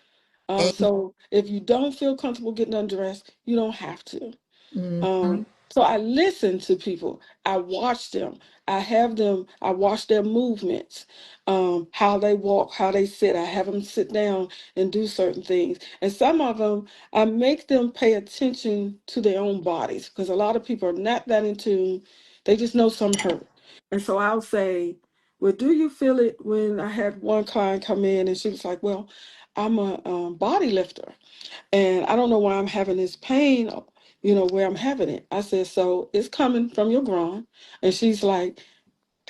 So if you don't feel comfortable getting undressed, you don't have to. Mm-hmm. So I listen to people. I watch them. I watch their movements, how they walk, how they sit. I have them sit down and do certain things. And some of them, I make them pay attention to their own bodies because a lot of people are not that in tune. They just know some hurt. And so I'll say, well, do you feel it? When I had one client come in and she was like, well, I'm a body lifter. And I don't know why I'm having this pain, where I'm having it. I said, so it's coming from your groin. And she's like,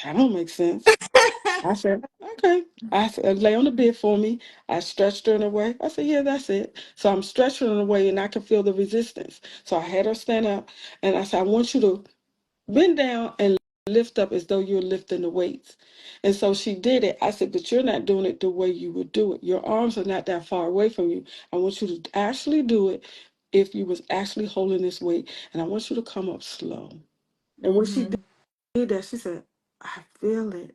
that don't make sense. I said, okay. I said, lay on the bed for me. I stretched her in a way. I said, yeah, that's it. So I'm stretching her in a way and I can feel the resistance. So I had her stand up and I said, I want you to bend down and lift up as though you're lifting the weights. And so she did it. I said, but you're not doing it the way you would do it. Your arms are not that far away from you. I want you to actually do it if you was actually holding this weight. And I want you to come up slow. And when she Mm-hmm. did that, she said, I feel it.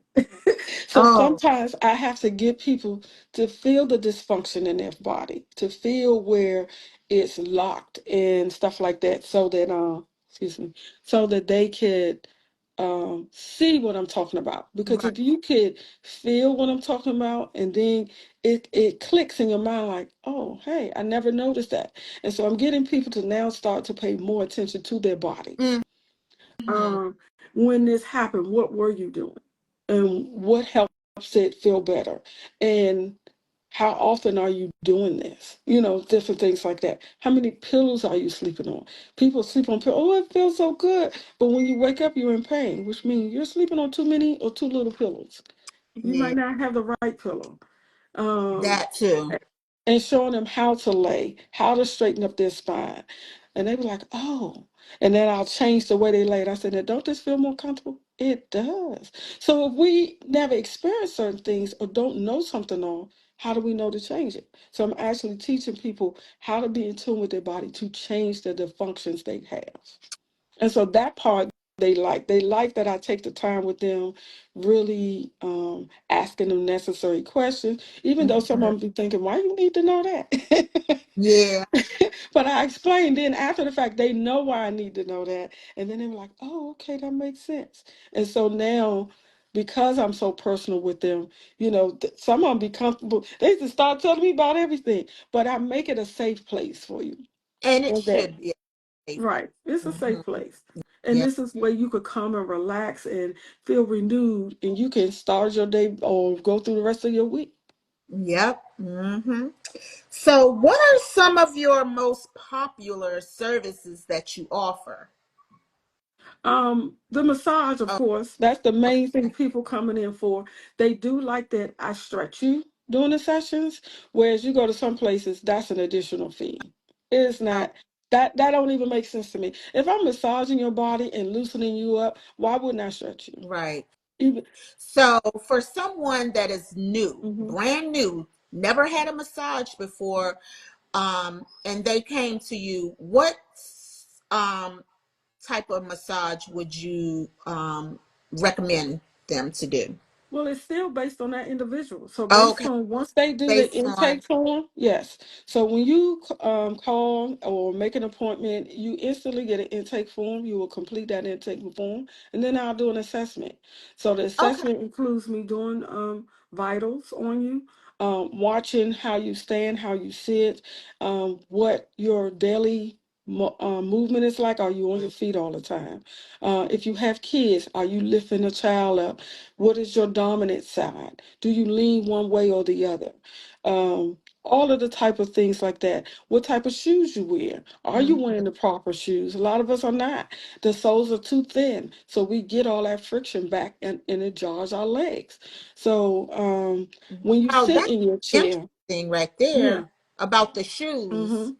So Oh, sometimes I have to get people to feel the dysfunction in their body, to feel where it's locked and stuff like that, so that excuse me, so that they could see what I'm talking about. Because right. if you could feel what I'm talking about, and then it clicks in your mind like, oh, hey, I never noticed that. And so I'm getting people to now start to pay more attention to their bodies. Mm-hmm. um, when this happened, what were you doing? And what helps it feel better? And how often are you doing this? Different things like that. How many pillows are you sleeping on? People sleep on pillows. Oh, it feels so good. But when you wake up, you're in pain, which means you're sleeping on too many or too little pillows. You Yeah, might not have the right pillow. Um, that too. and showing them how to lay, how to straighten up their spine. And they were like, oh. And then I'll change the way they laid. I said, now, don't this feel more comfortable? It does. So if we never experience certain things or don't know something on, how do we know to change it? So I'm actually teaching people how to be in tune with their body to change the functions they have. And so that part they like. They like that I take the time with them, really asking them necessary questions, even though some of Mhm. them be thinking, why you need to know that? Yeah. But I explained then after the fact, they know why I need to know that. And then they were like, oh, okay, that makes sense. And so now because I'm so personal with them, some of them be comfortable. They just start telling me about everything, but I make it a safe place for you. And it And that, should be a safe. right, it's a Hmm. safe place. And Yeah. this is where you could come and relax and feel renewed, and you can start your day or go through the rest of your week. Yep. Hmm. So, what are some of your most popular services that you offer? The massage, of Oh, course, that's the main thing people coming in for. They do like that I stretch you during the sessions, whereas you go to some places, that's an additional fee. It's oh, not that don't even make sense to me. If I'm massaging your body and loosening you up, why wouldn't I stretch you? right. Even So, for someone that is new, hmm brand new, never had a massage before, and they came to you, what um, type of massage would you recommend them to do? Well, it's still based on that individual. So based Okay, on once they do the based on. intake form, yes. So when you call or make an appointment, you instantly get an intake form. You will complete that intake form, and then I'll do an assessment. So the Okay. assessment includes me doing vitals on you, watching how you stand, how you sit, what your daily movement is like. Are you on your feet all the time? If you have kids, are you lifting a child up? What is your dominant side? Do you lean one way or the other? All of the type of things like that. What type of shoes you wear? Are you Mhm. wearing the proper shoes? A lot of us are not. The soles are too thin. So we get all that friction back and it jars our legs. So when you Wow, sit that's in your chair, interesting right yeah. there about the shoes. hmm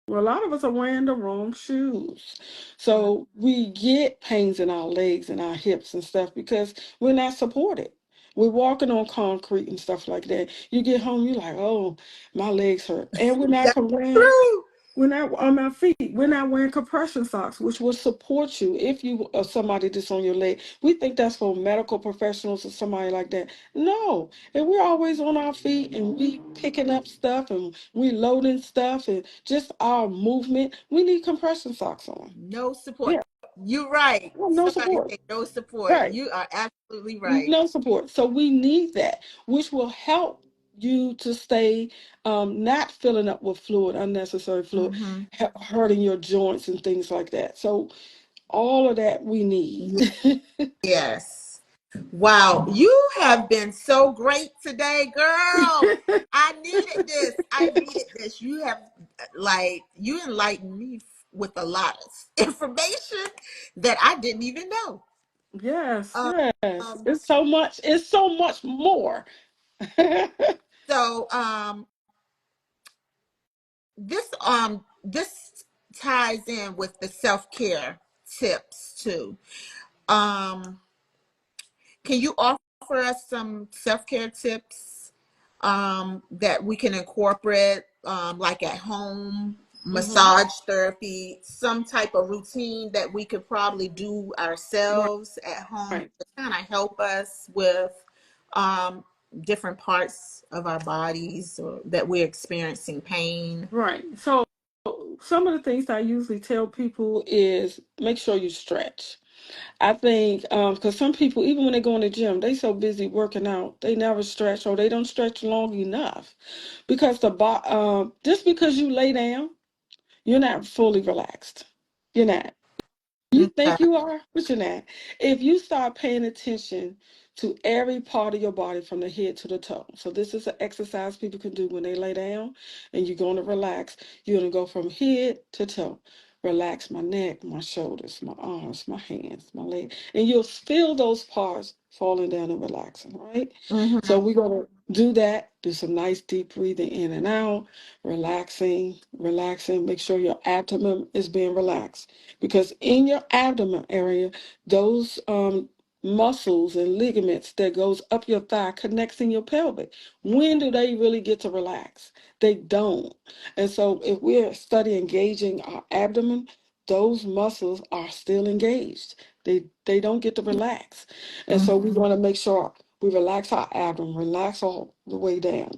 Well, a lot of us are wearing the wrong shoes. So we get pains in our legs and our hips and stuff because we're not supported. We're walking on concrete and stuff like that. You get home, you're like, oh, my legs hurt. And That's wearing true. we're not on our feet. We're not wearing compression socks, which will support you if you are somebody that's on your leg. We think that's for medical professionals or somebody like that. No, and we're always on our feet and we picking up stuff and we loading stuff and just our movement. We need compression socks on. No support. Yeah, You're right. well, no Somebody support. say no support. Right. You are absolutely right. No support. So we need that, which will help you to stay not filling up with fluid, unnecessary fluid, Hmm. hurting your joints and things like that. So all of that we need. Yes. Wow, you have been so great today, girl. I needed this. I needed this. You have, like, you enlightened me with a lot of information that I didn't even know. Yes, Um, yes. It's so much more. so this ties in with the self-care tips too. Um, can you offer us some self-care tips that we can incorporate, like at home, hmm massage therapy, some type of routine that we could probably do Right, ourselves at home right, to kind of help us with um, different parts of our bodies or that we're experiencing pain? right. So some of the things I usually tell people is make sure you stretch. I think because some people, even when they go in the gym, they so busy working out, they never stretch or they don't stretch long enough because just because you lay down, you're not fully relaxed. You're not. You Okay. think you are, but you're not. If you start paying attention to every part of your body from the head to the toe. So this is an exercise people can do when they lay down and you're going to relax. You're going to go from head to toe. Relax my neck, my shoulders, my arms, my hands, my legs. And you'll feel those parts falling down and relaxing, right? So Hmm. we're going to do that. Do some nice deep breathing in and out, relaxing, relaxing. Make sure your abdomen is being relaxed because in your abdomen area, those muscles and ligaments that goes up your thigh connects in your pelvic. When do they really get to relax? They don't. And so if we're studying engaging our abdomen, those muscles are still engaged. They don't get to relax. And so we want to make sure we relax our abdomen, relax all the way down.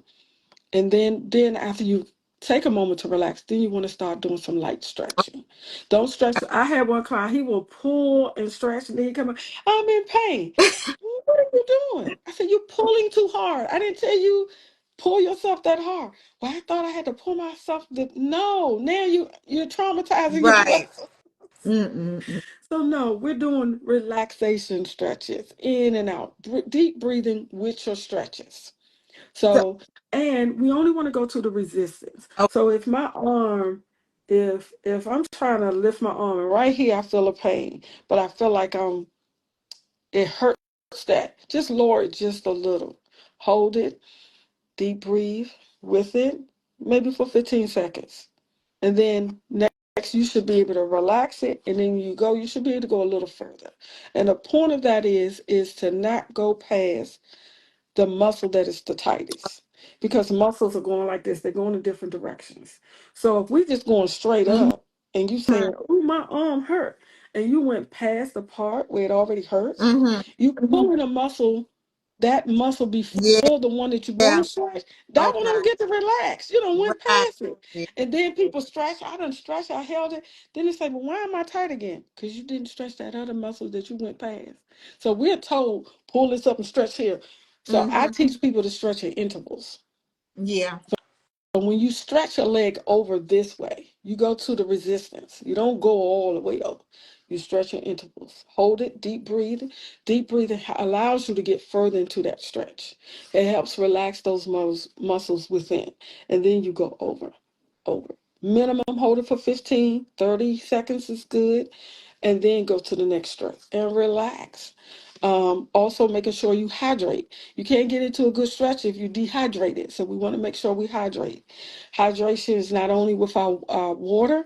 And then after you take a moment to relax, then you want to start doing some light stretching. Don't stretch. I had one client, he will pull and stretch, and then he come up, I'm in pain. What are you doing? I said, you're pulling too hard. I didn't tell you pull yourself that hard. Well, I thought I had to pull myself. No, now you're traumatizing Right. yourself. Mm-mm. So no, we're doing relaxation stretches, in and out, deep breathing with your stretches. So, So, and we only want to go to the resistance. oh, So if my arm, if I'm trying to lift my arm and right here I feel a pain, but I feel like it hurts that. Just lower it just a little. Hold it, deep breathe with it, maybe for 15 seconds. And then next you should be able to relax it. And then you should be able to go a little further. And the point of that is to not go past the muscle that is the tightest, because muscles are going like this, they're going in different directions. So if we just going straight mm-hmm. up and you saying, oh, my arm hurt, and you went past the part where it already hurts, Mm-hmm. you pulling a muscle, that muscle Yeah. before the one that you're going to stretch, that one Okay. don't get to relax. You don't went Right. past it. And then people stretch, I done stretch, I held it. Then they say, well, why am I tight again? Because you didn't stretch that other muscle that you went past. So we're told, pull this up and stretch here. So I Mm-hmm. teach people to stretch in intervals. Yeah. And when you stretch a leg over this way, you go to the resistance. You don't go all the way over. You stretch in intervals. Hold it, deep breathe. Deep breathing allows you to get further into that stretch. It helps relax those muscles within. And then you go over, over. Minimum hold it for 15, 30 seconds is good. And then go to the next stretch and relax. Also making sure you hydrate. You can't get into a good stretch if you dehydrated. So we want to make sure we hydrate. Hydration is not only with our water,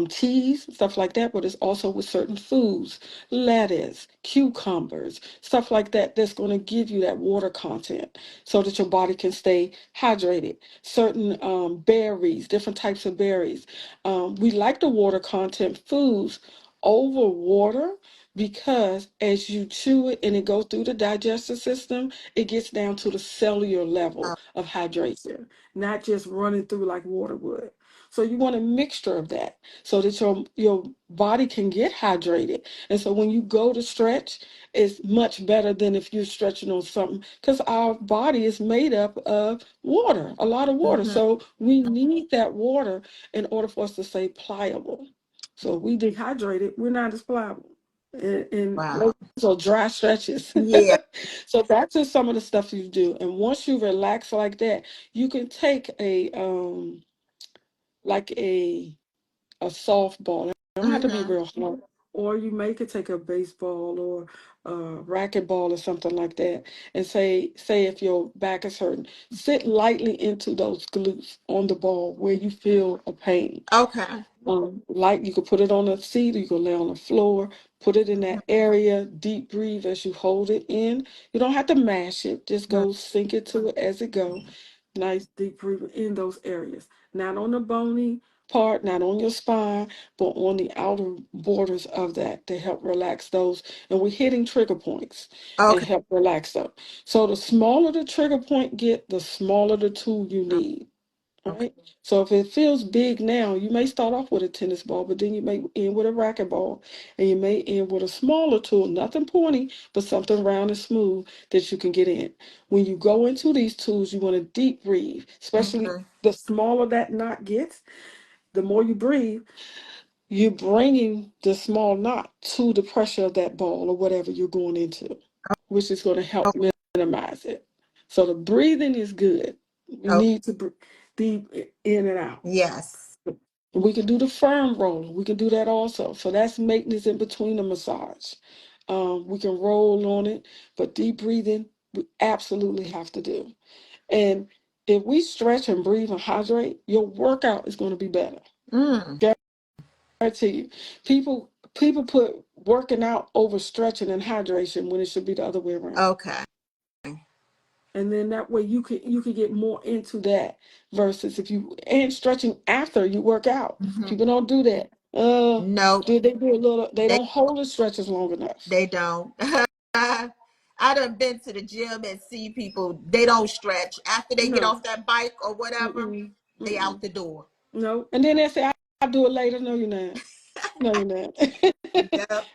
teas, stuff like that, but it's also with certain foods, lettuce, cucumbers, stuff like that, that's going to give you that water content so that your body can stay hydrated. Certain berries, different types of berries. We like the water content foods over water, because as you chew it and it goes through the digestive system, it gets down to the cellular level of hydration, not just running through like water would. So you want a mixture of that so that your body can get hydrated. And so when you go to stretch, it's much better than if you're stretching on something, because our body is made up of water, a lot of water. Mm-hmm. So we need that water in order for us to stay pliable. So if we dehydrated, we're not as pliable. And Wow. those are dry stretches. Yeah. So that's just some of the stuff you do. And once you relax like that, you can take like a softball. It don't have to be Mm-hmm. real hard. Or you may could take a baseball or a racquetball or something like that, and say if your back is hurting, sit lightly into those glutes on the ball where you feel a pain. Okay. Like you could put it on a seat, or you could lay on the floor, put it in that area, deep breathe as you hold it in. You don't have to mash it, just Mhm. go sink it to it as it go. Nice deep breathing in those areas. Not on the bony part, not on your spine, but on the outer borders of that to help relax those. And we're hitting trigger points and Okay. help relax them. So the smaller the trigger point get, the smaller the tool you need. Okay. Right? So if it feels big now, you may start off with a tennis ball, but then you may end with a racquetball, and you may end with a smaller tool, nothing pointy, but something round and smooth that you can get in. When you go into these tools, you want to deep breathe, especially Mm-hmm. the smaller that knot gets, the more you breathe, you're bringing the small knot to the pressure of that ball or whatever you're going into, which is going to help minimize it. So the breathing is good. We Oh, need to deep in and out. yes. We can do the firm roller. We can do that also. So that's maintenance in between the massage. We can roll on it, but deep breathing we absolutely have to do. And if we stretch and breathe and hydrate, your workout is going to be better. Mm. Guarantee you. People put working out over stretching and hydration when it should be the other way around. Okay. And then that way you can get more into that versus if you and stretching after you work out. Mm-hmm. People don't do that. No, They do a little, they they don't hold the stretches long enough. they don't. I done been to the gym and see people, they don't stretch. After they get No. off that bike or whatever, Mm-mm. they out Mm-mm. the door. No. And then they say, I'll do it later. No, you're not. No, you're not. Yep.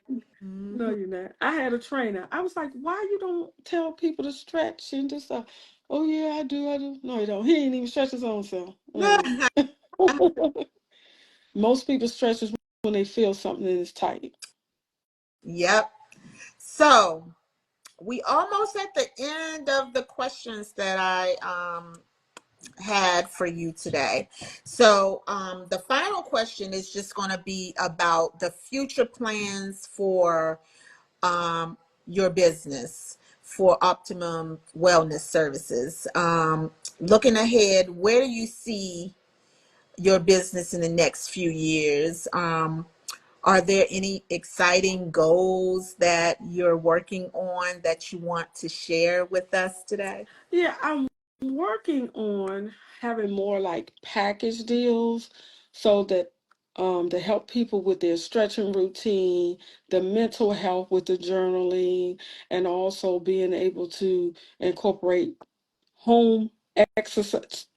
No, Mhm. you're not. I had a trainer. I was like, why you don't tell people to stretch and do stuff? Oh yeah, I do, I do. No, he don't. He ain't even stretch his own self. Most people stretch is when they feel something is tight. Yep. So we almost at the end of the questions that I had for you today. So the final question is just going to be about the future plans for um, your business, for Optimum Wellness Services. Looking ahead, where do you see your business in the next few years? Are there any exciting goals that you're working on that you want to share with us today? Yeah, I'm working on having more like package deals so that to help people with their stretching routine, the mental health with the journaling, and also being able to incorporate home exercise,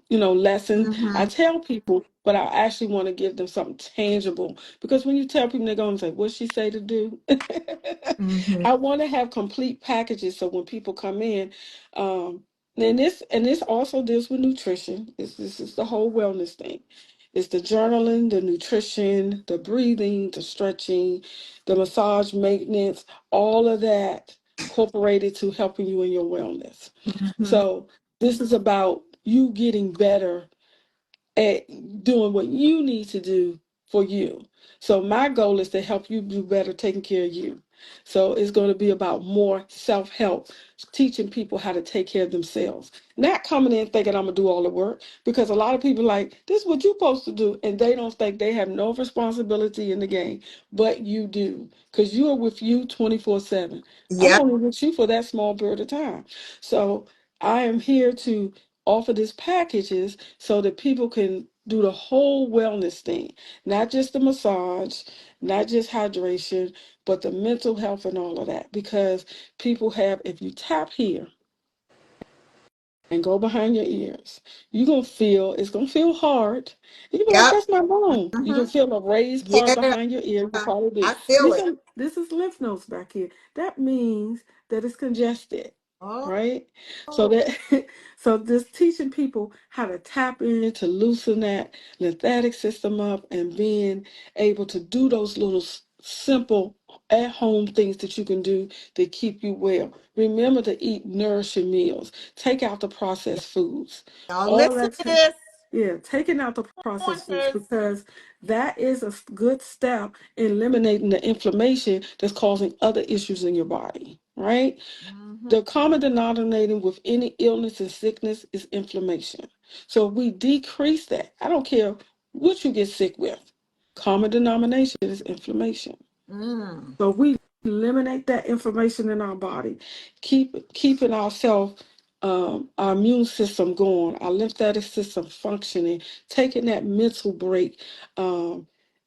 lessons. I Mm-hmm. tell people, but I actually want to give them something tangible because when you tell people, they're going to say, "What'd she say to do?" Mm-hmm. I want to have complete packages so when people come in, um, and this also deals with nutrition. This is the whole wellness thing. It's the journaling, the nutrition, the breathing, the stretching, the massage maintenance, all of that incorporated to helping you in your wellness. Mm-hmm. So this is about you getting better at doing what you need to do for you. So my goal is to help you do better taking care of you. So it's going to be about more self-help, teaching people how to take care of themselves. Not coming in thinking I'm gonna do all the work because a lot of people like this is what you're supposed to do, and they don't think they have no responsibility in the game, but you do because you are with you 24/7. I'm Yep. only with you for that small period of time. So I am here to offer these packages so that people can do the whole wellness thing, not just the massage, not just hydration, but the mental health and all of that. Because people have, if you tap here and go behind your ears, you're gonna feel it's gonna feel hard. And you'll be like, Yep. that's not wrong. You Mm-hmm. can feel a raised part Yeah. behind your ear. You probably I do. feel These it. are this is lymph nodes back here. That means that it's congested, Oh. right? So that so just teaching people how to tap in to loosen that lymphatic system up and being able to do those little simple at home things that you can do to keep you well. Remember to eat nourishing meals. Take out the processed foods. Now All listen that, to this, yeah, taking out the processed foods pointers. because that is a good step in eliminating the inflammation that's causing other issues in your body, right? Mm-hmm. The common denominator with any illness and sickness is inflammation. So if we decrease that, I don't care what you get sick with, common denomination is inflammation. Mm. So we eliminate that information in our body, keeping ourselves, our immune system going, our lymphatic system functioning, taking that mental break.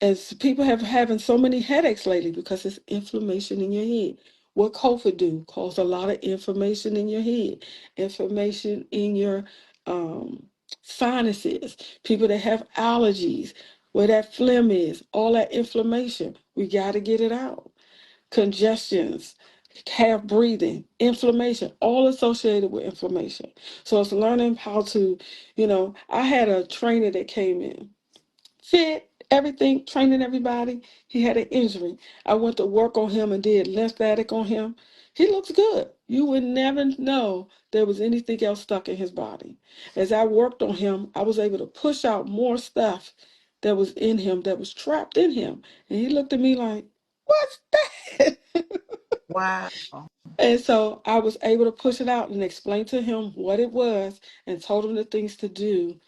As people have having so many headaches lately because it's inflammation in your head. What COVID do? Cause a lot of inflammation in your head, inflammation in your um, sinuses. People that have allergies, where that phlegm is, all that inflammation, we got to get it out. Congestions, half breathing, inflammation, all associated with inflammation. So it's learning how to, I had a trainer that came in, fit, everything, training everybody. He had an injury. I went to work on him and did lymphatic on him. He looks good. You would never know there was anything else stuck in his body. As I worked on him, I was able to push out more stuff that was in him that was trapped in him. And he looked at me like, what's that? Wow. And so I was able to push it out and explain to him what it was and told him the things to do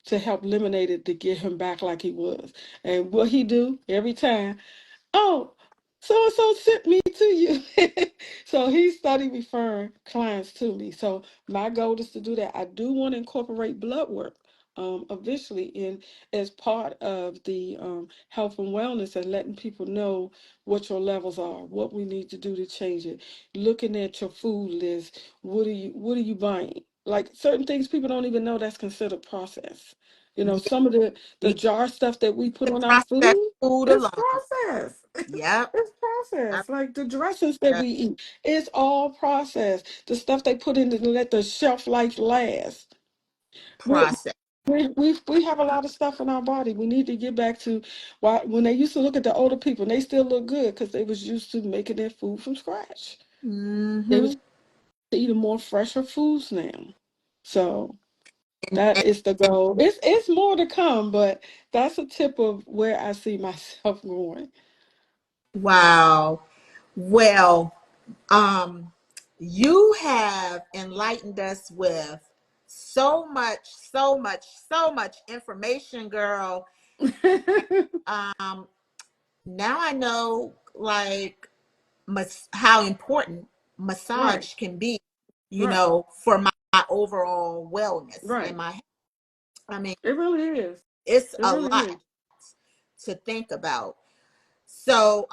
to help eliminate it to get him back like he was. And what he do every time, oh, so and so sent me to you. So he started referring clients to me. So my goal is to do that. I do want to incorporate blood work eventually in as part of the health and wellness and letting people know what your levels are, what we need to do to change it. Looking at your food list, what are you buying? Like certain things people don't even know that's considered processed. You know, Yeah, some of the we jar stuff that we put on our process food, food it's alone. processed. Yep. It's Yep. processed. Like the dressings that Yep. we eat, it's all processed. The stuff they put in to let the shelf life last. We Process. we have a lot of stuff in our body. We need to get back to why when they used to look at the older people, and they still look good because they was used to making their food from scratch. They Mm-hmm. was eating more fresher foods now. So that And is the goal. It's more to come, but that's a tip of where I see myself going. wow. Well, um, you have enlightened us with so much, so much, so much information, girl. Um, now I know like how important Right, massage can be, right, for my overall wellness and right. my, I mean, It really is. it's It a really lot is. to think about. So,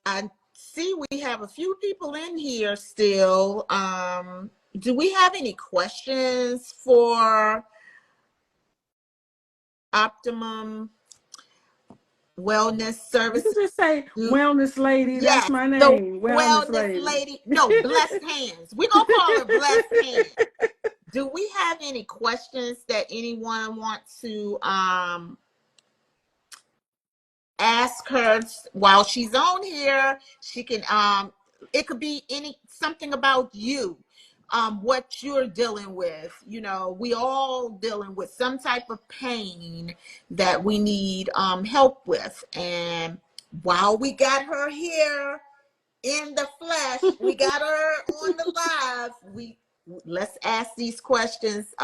I see we have a few people in here still. Do we have any questions for Optimum Wellness You can Services? just say Do wellness lady. That's Yes, my the name. Wellness wellness lady. lady. No, blessed hands. We're gonna call her blessed hands. Do we have any questions that anyone wants to ask her while she's on here? She can it could be something about you, what you're dealing with. We all dealing with some type of pain that we need help with. And while we got her here in the flesh, we got her on the live, we let's ask these questions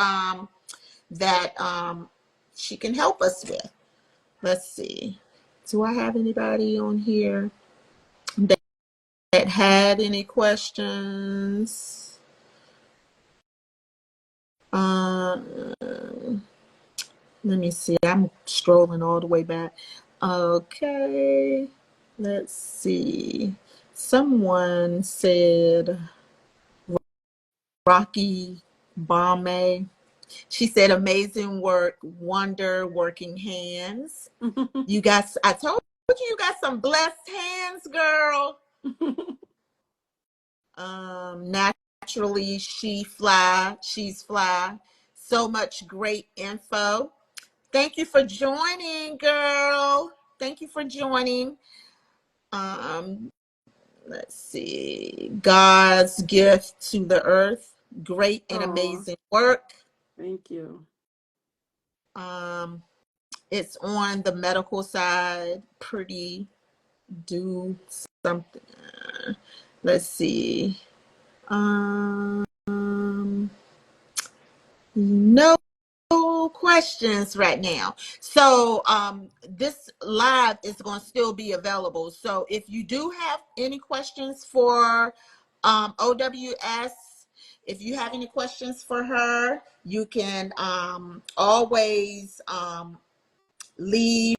that she can help us with. Let's see. Do I have anybody on here that, had any questions? Let me see. I'm strolling all the way back. Okay. Let's see. Someone said Rocky Bombe. She said amazing work, wonder working hands. I told you got some blessed hands, girl. Naturally, she's fly. So much great info. Thank you for joining, girl. Thank you for joining. Um, let's see. God's gift to the earth. Great and Oh, amazing work. thank you. Um, it's on the medical side. Pretty do something. Let's see. Um, no questions right now. So this live is going to still be available. So if you do have any questions for OWS, if you have any questions for her, you can always leave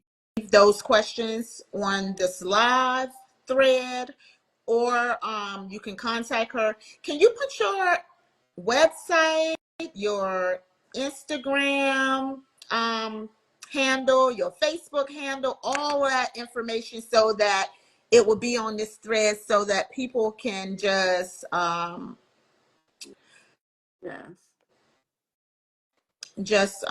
those questions on this live thread, or you can contact her. Can you put your website, your Instagram handle, your Facebook handle, all that information, so that it will be on this thread, so that people can Yes. just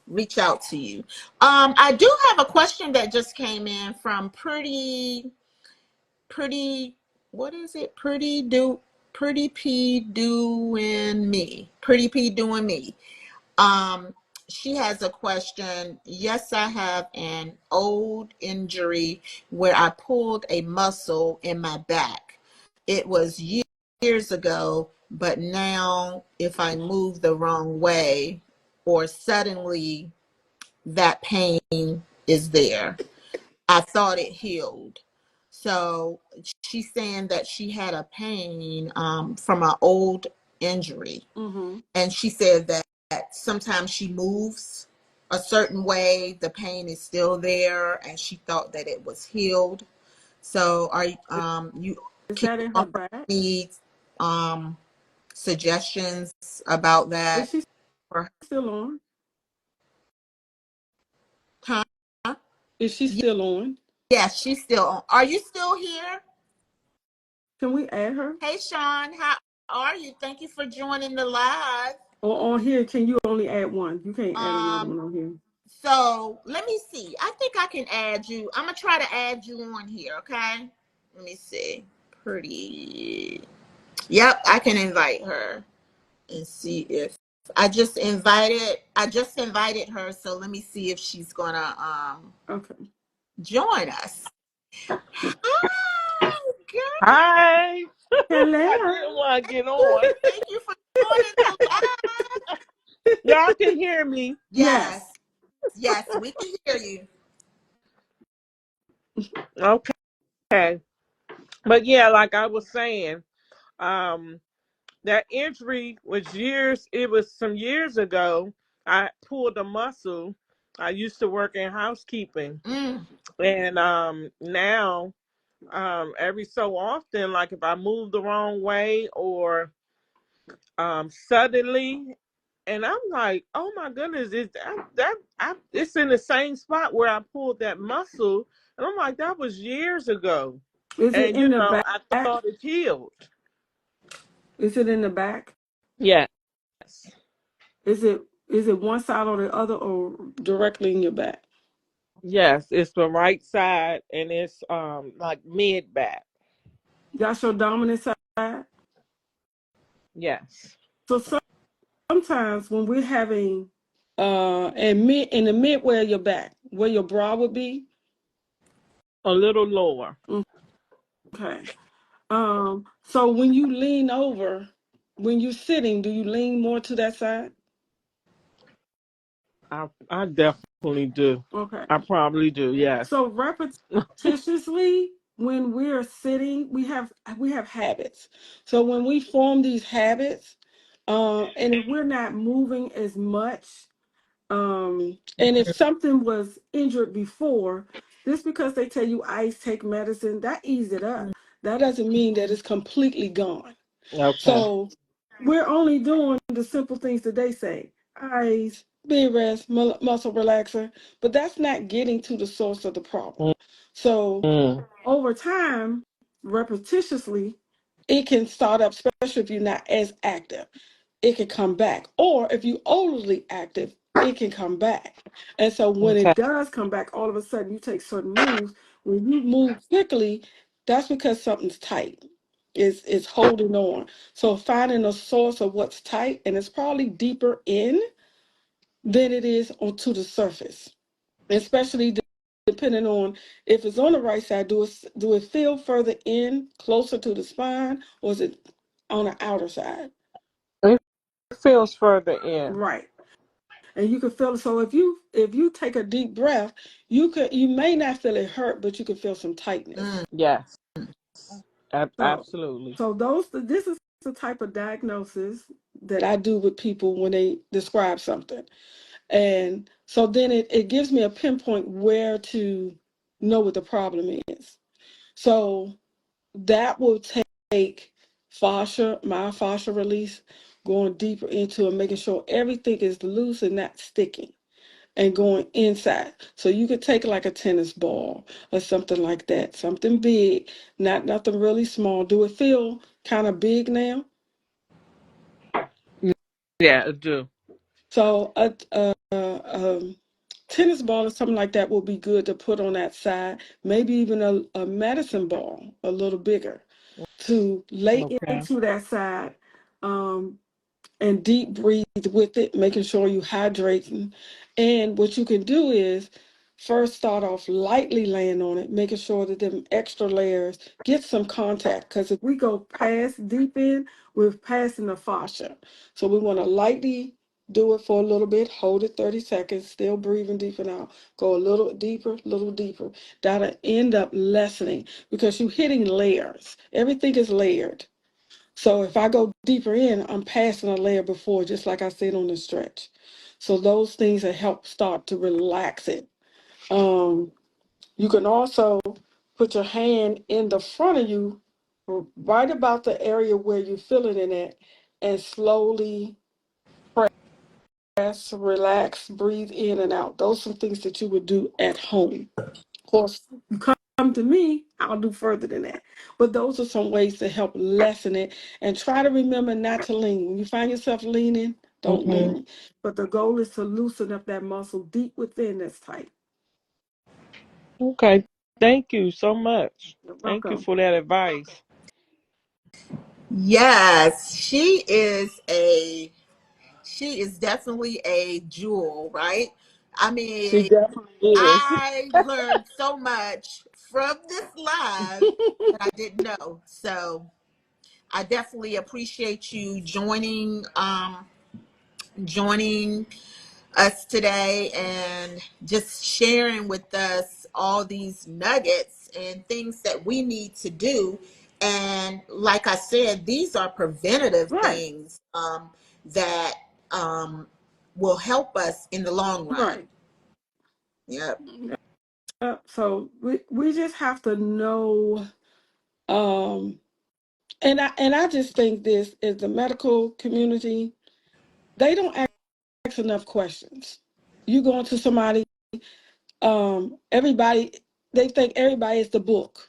reach out to you. I do have a question that just came in from pretty what is it, pretty p doing me, um she has a question. Yes, I have an old injury where I pulled a muscle in my back. It was years ago, but now if I move the wrong way or suddenly, that pain is there. I thought it healed. So she's saying that she had a pain from an old injury. Mm-hmm. And she said that sometimes she moves a certain way, the pain is still there, and she thought that it was healed. So are you Is can that you in her offer back? any suggestions about Is that? she? for Still on? her. Huh? Is she still on? Yes, she's still on. Are you still here? Can we add her? Hey, Sean, how are you? Thank you for joining the live. Or on here, can you only add one? You can't add another Um, one on here. so let me see. I think I can add you. I'm gonna try to add you on here, okay? Let me see. Pretty. Yep, I can invite her and see if I just invited her, so let me see if she's gonna Okay. join us. Hi, girl. Hi. I Hello. didn't want to get on. Thank you for joining the live. Y'all can hear me. Yes, Yes. yes, we can hear you. Okay. But yeah, like I was saying, um, that injury was it was some years ago. I pulled a muscle. I used to work in housekeeping. Mm, And now every so often, like if I move the wrong way or suddenly, and I'm like, oh my goodness, it's in the same spot where I pulled that muscle, and I'm like, that was years ago, Is it and in the I back? thought it healed. Is it in the back? Yes, Is it one side or the other or directly in your back? yes, it's the right side, and it's like mid back. That's your dominant side? Yes, So sometimes when we're having in the midway of your back, where your bra would be, a little lower. okay. So when you lean over, when you're sitting, do you lean more to that side? I definitely do. Okay. I probably do. Yes. So repetitiously, when we're sitting, we have habits. So when we form these habits, and if we're not moving as much, and if something was injured before, just because they tell you ice, take medicine, that ease it up. That doesn't mean that it's completely gone. Okay. So we're only doing the simple things that they say. Ice, bed rest, muscle relaxer, but that's not getting to the source of the problem. So Mm. over time, repetitiously, it can start up, especially if you're not as active. It can come back. Or if you're overly active, it can come back. And so when Okay. it does come back, all of a sudden you take certain moves. When you move quickly, that's because something's tight. It's holding on. So finding a source of what's tight, and it's probably deeper in than it is onto the surface, especially depending on if it's on the right side. Do it feel further in, closer to the spine, or is it on the outer side? It feels further in. Right. And you can feel it. So if you take a deep breath, you may not feel it hurt, but you can feel some tightness. mm, Yes. So Absolutely. so this is the type of diagnosis that I do with people when they describe something. And so then it gives me a pinpoint where to know what the problem is. So that will take myofascial release, going deeper into it, making sure everything is loose and not sticking, and going inside. So you could take like a tennis ball or something like that, something big, not nothing really small. Do it feel kind of big now? Yeah, I do. So a tennis ball or something like that will be good to put on that side. Maybe even a medicine ball, a little bigger, to lay Okay. into that side. Um, and deep breathe with it, making sure you hydrating. And what you can do is first start off lightly laying on it, making sure that them extra layers get some contact. Because if we go past deep in, we're passing the fascia. So we want to lightly do it for a little bit, hold it 30 seconds, still breathing deep and out. Go a little deeper, little deeper. That'll end up lessening because you're hitting layers. Everything is layered. So if I go deeper in, I'm passing a layer before, just like I said on the stretch. So those things that help start to relax it. Um, you can also put your hand in the front of you, right about the area where you're feeling it at, and slowly press. rest, relax, breathe in and out. Those are some things that you would do at home. Of course, you come to me, I'll do further than that. But those are some ways to help lessen it. And try to remember not to lean. When you find yourself leaning, don't lean. But the goal is to loosen up that muscle deep within that's tight. Okay. Thank you so much. You're Thank you welcome. for that advice. Yes, she is definitely a jewel, right? I She mean, definitely is. I learned so much from this live that I didn't know. So I definitely appreciate you joining us today and just sharing with us all these nuggets and things that we need to do. And like I said, these are preventative Right, things that will help us in the long run. right. Yep. So we just have to know, um, and I just think this is the medical community, they don't ask enough questions. You go into somebody, everybody, they think everybody is the book.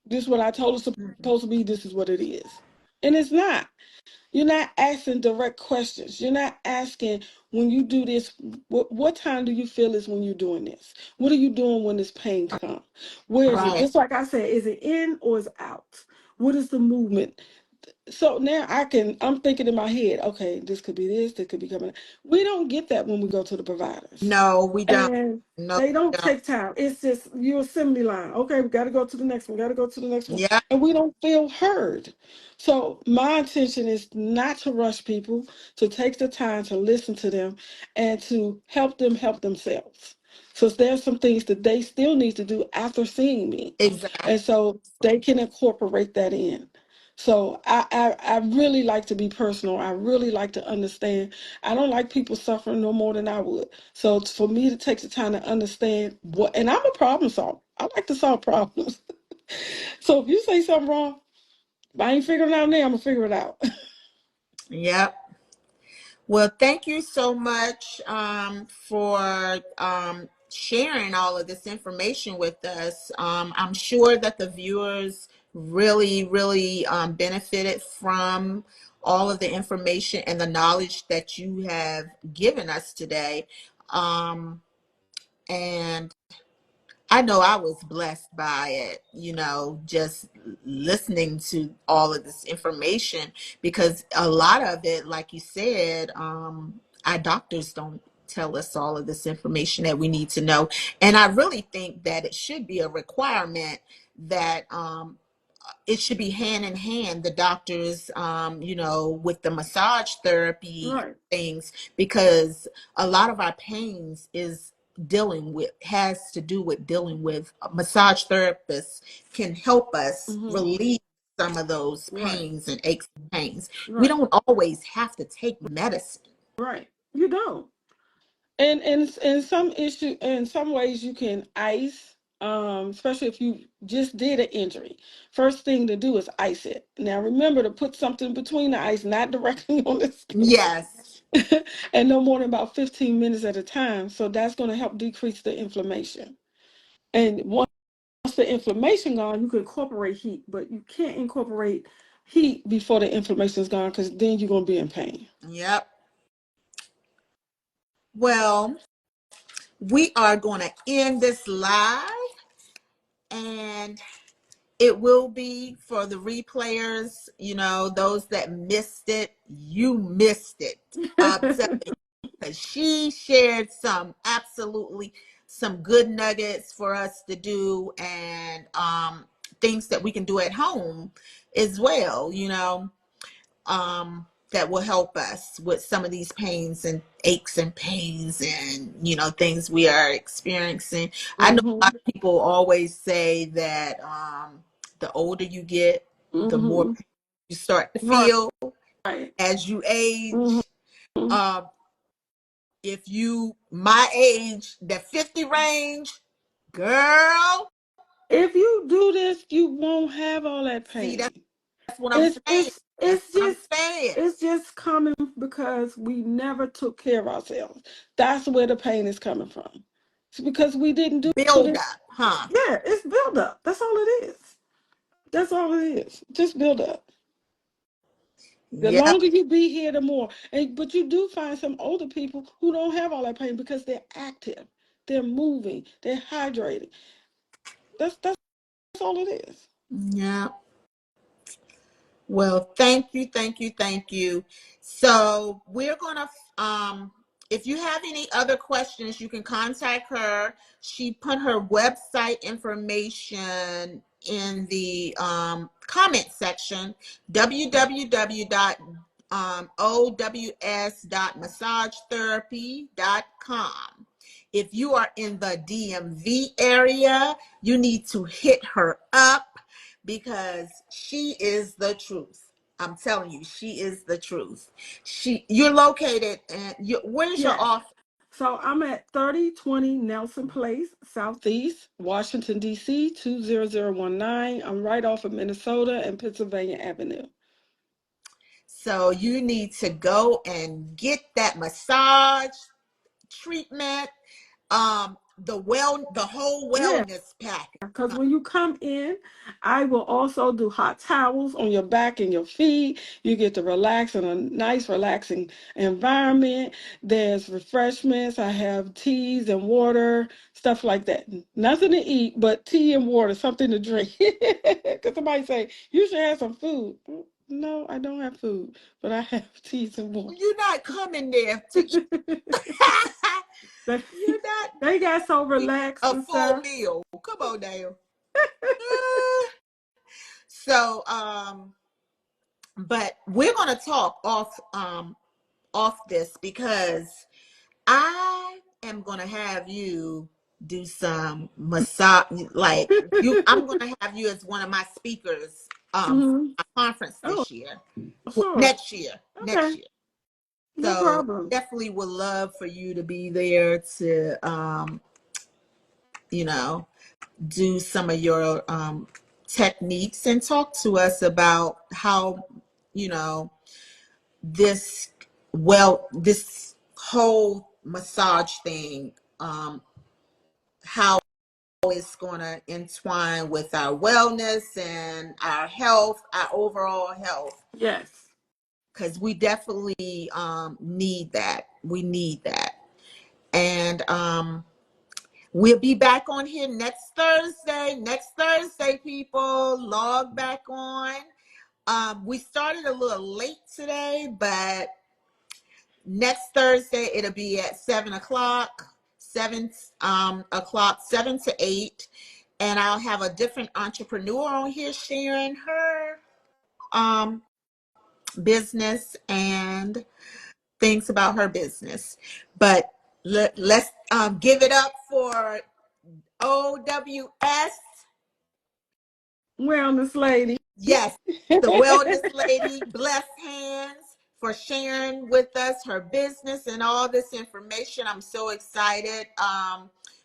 This is what I told it's supposed to be, this is what it is. And it's not. You're not asking direct questions. You're not asking, when you do this, what time do you feel is when you're doing this? What are you doing when this pain comes? Where is it? Right. Just like I said, is it in or is it out? What is the movement? So now I'm thinking in my head, okay, this could be this could be coming. We don't get that when we go to the providers. No, we don't. And No, they don't we don't. take time. It's just your assembly line. Okay, we got to go to the next one. Got to go to the next one, Yeah, and we don't feel heard. So my intention is not to rush people, to take the time to listen to them, and to help them help themselves. So there's some things that they still need to do after seeing me, exactly. and so they can incorporate that in. So I really like to be personal. I really like to understand. I don't like people suffering no more than I would. So it's for me to take the time to understand what, and I'm a problem solver. I like to solve problems. So if you say something wrong, if I ain't figuring it out now, I'm gonna figure it out. Yep. Well, thank you so much for sharing all of this information with us. I'm sure that the viewers really, really benefited from all of the information and the knowledge that you have given us today. And I know I was blessed by it, just listening to all of this information, because a lot of it, like you said, our doctors don't tell us all of this information that we need to know. And I really think that it should be a requirement that it should be hand in hand, the doctors, with the massage therapy Right. things, because a lot of our pains has to do with dealing with massage therapists can help us Mm-hmm. relieve some of those Right. pains and aches and pains. We Right. don't always have to take medicine. Right. You don't. And in some ways you can ice, especially if you just did an injury. First thing to do is ice it. Now remember to put something between the ice, not directly on the Yes. skin, and no more than about 15 minutes at a time. So that's going to help decrease the inflammation. And once the inflammation gone, you can incorporate heat, but you can't incorporate heat before the inflammation is gone, because then you're going to be in pain. Yep. Well, we are going to end this live, and it will be for the replayers, those that missed it. You missed it. So because she shared some good nuggets for us to do, and things that we can do at home as well, that will help us with some of these pains and aches and pains and things we are experiencing. I know a Mm-hmm. lot of people always say that the older you get, the more Mm-hmm. pain you start to Right. feel as you age. Mm-hmm. um, if you my age, that 50 range, girl, If you do this, you won't have all that see, that's pain. what I'm It's saying. That's It's what I'm just saying. it's just coming because we never took care of ourselves. That's where the pain is coming from. It's because we didn't do Build it. up, huh? Yeah, it's build up. That's all it is. That's all it is. Just build up. The Yep. longer you be here, the more. But you do find some older people who don't have all that pain because they're active, they're moving, they're hydrating. That's all it is. Yep. Well, thank you, thank you, thank you. So we're gonna, if you have any other questions, you can contact her. She put her website information in the comment section, www.ows.massagetherapy.com. If you are in the DMV area, you need to hit her up because she is the truth. I'm telling you, she is the truth. You're located and where's your Yes. office? So I'm at 3020 Nelson Place, Southeast, Washington, D.C., 20019. I'm right off of Minnesota and Pennsylvania Avenue. So you need to go and get that massage treatment, the whole Yeah. wellness package. Because when you come in, I will also do hot towels on your back and your feet. You get to relax in a nice, relaxing environment. There's refreshments. I have teas and water, stuff like that. Nothing to eat, but tea and water, something to drink. Because somebody say, you should have some food. No, I don't have food, but I have teas and water. You're not coming there to eat. they, You're not they got so relaxed a and full stuff. meal. Come on now. So, but we're gonna talk off this because I am gonna have you do some massage. Like I'm gonna have you as one of my speakers for Hmm. my conference Oh, this year. sure. Next year. Okay. Next year. No So problem. definitely would love for you to be there to you know, do some of your techniques and talk to us about how, you know, this this whole massage thing, how it's going to entwine with our wellness and our health, our overall health, Yes. because we definitely need that. We need that. And we'll be back on here next Thursday. Next Thursday, people, log back on. We started a little late today, but next Thursday it'll be at 7 o'clock, 7 to 8, and I'll have a different entrepreneur on here sharing her um business and things about her business. But let's give it up for OWS. Wellness lady. Yes, the wellness lady, blessed hands, for sharing with us her business and all this information. I'm so excited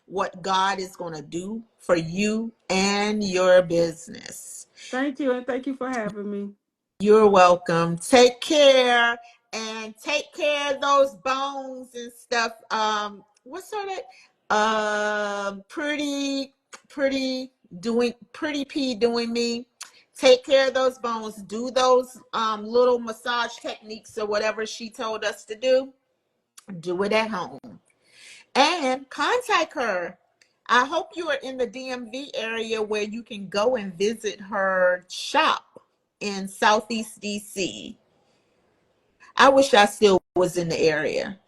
what God is going to do for you and your business. Thank you, and thank you for having me. You're welcome. Take care and take care of those bones and stuff. What's sort of pretty P doing me. Take care of those bones. Do those little massage techniques or whatever she told us to do. Do it at home. And contact her. I hope you are in the DMV area where you can go and visit her shop in Southeast DC. I wish I still was in the area.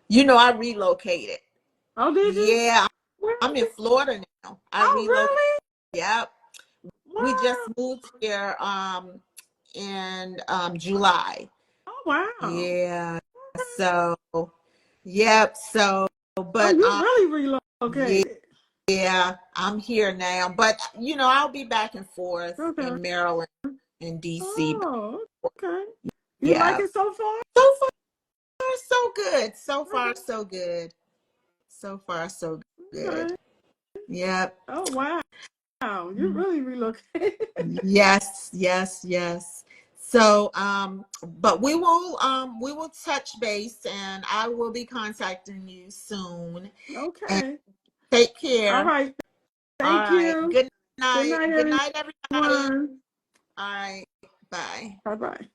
You know, I relocated. Oh, did you? Yeah, Where I'm in did- Florida now. I Oh, relocated. really? Yep. We just Wow. moved here in July. Oh, wow. Yeah. So, yep. So, Oh, but you really yeah, relocated. yeah, I'm here now. But you know, I'll be back and forth Okay. in Maryland and DC. Oh, okay. You like Yeah. it so far? So far, so good. So far, Okay. so good. So far, so good. Okay. Yep. Oh, wow. You really relocated. Yes, yes, yes. So, but we will touch base, and I will be contacting you soon. And Okay. take All care. right. All Thank right. you. Good Good night. night, Good night, everybody. everyone. All right. Bye. Bye bye.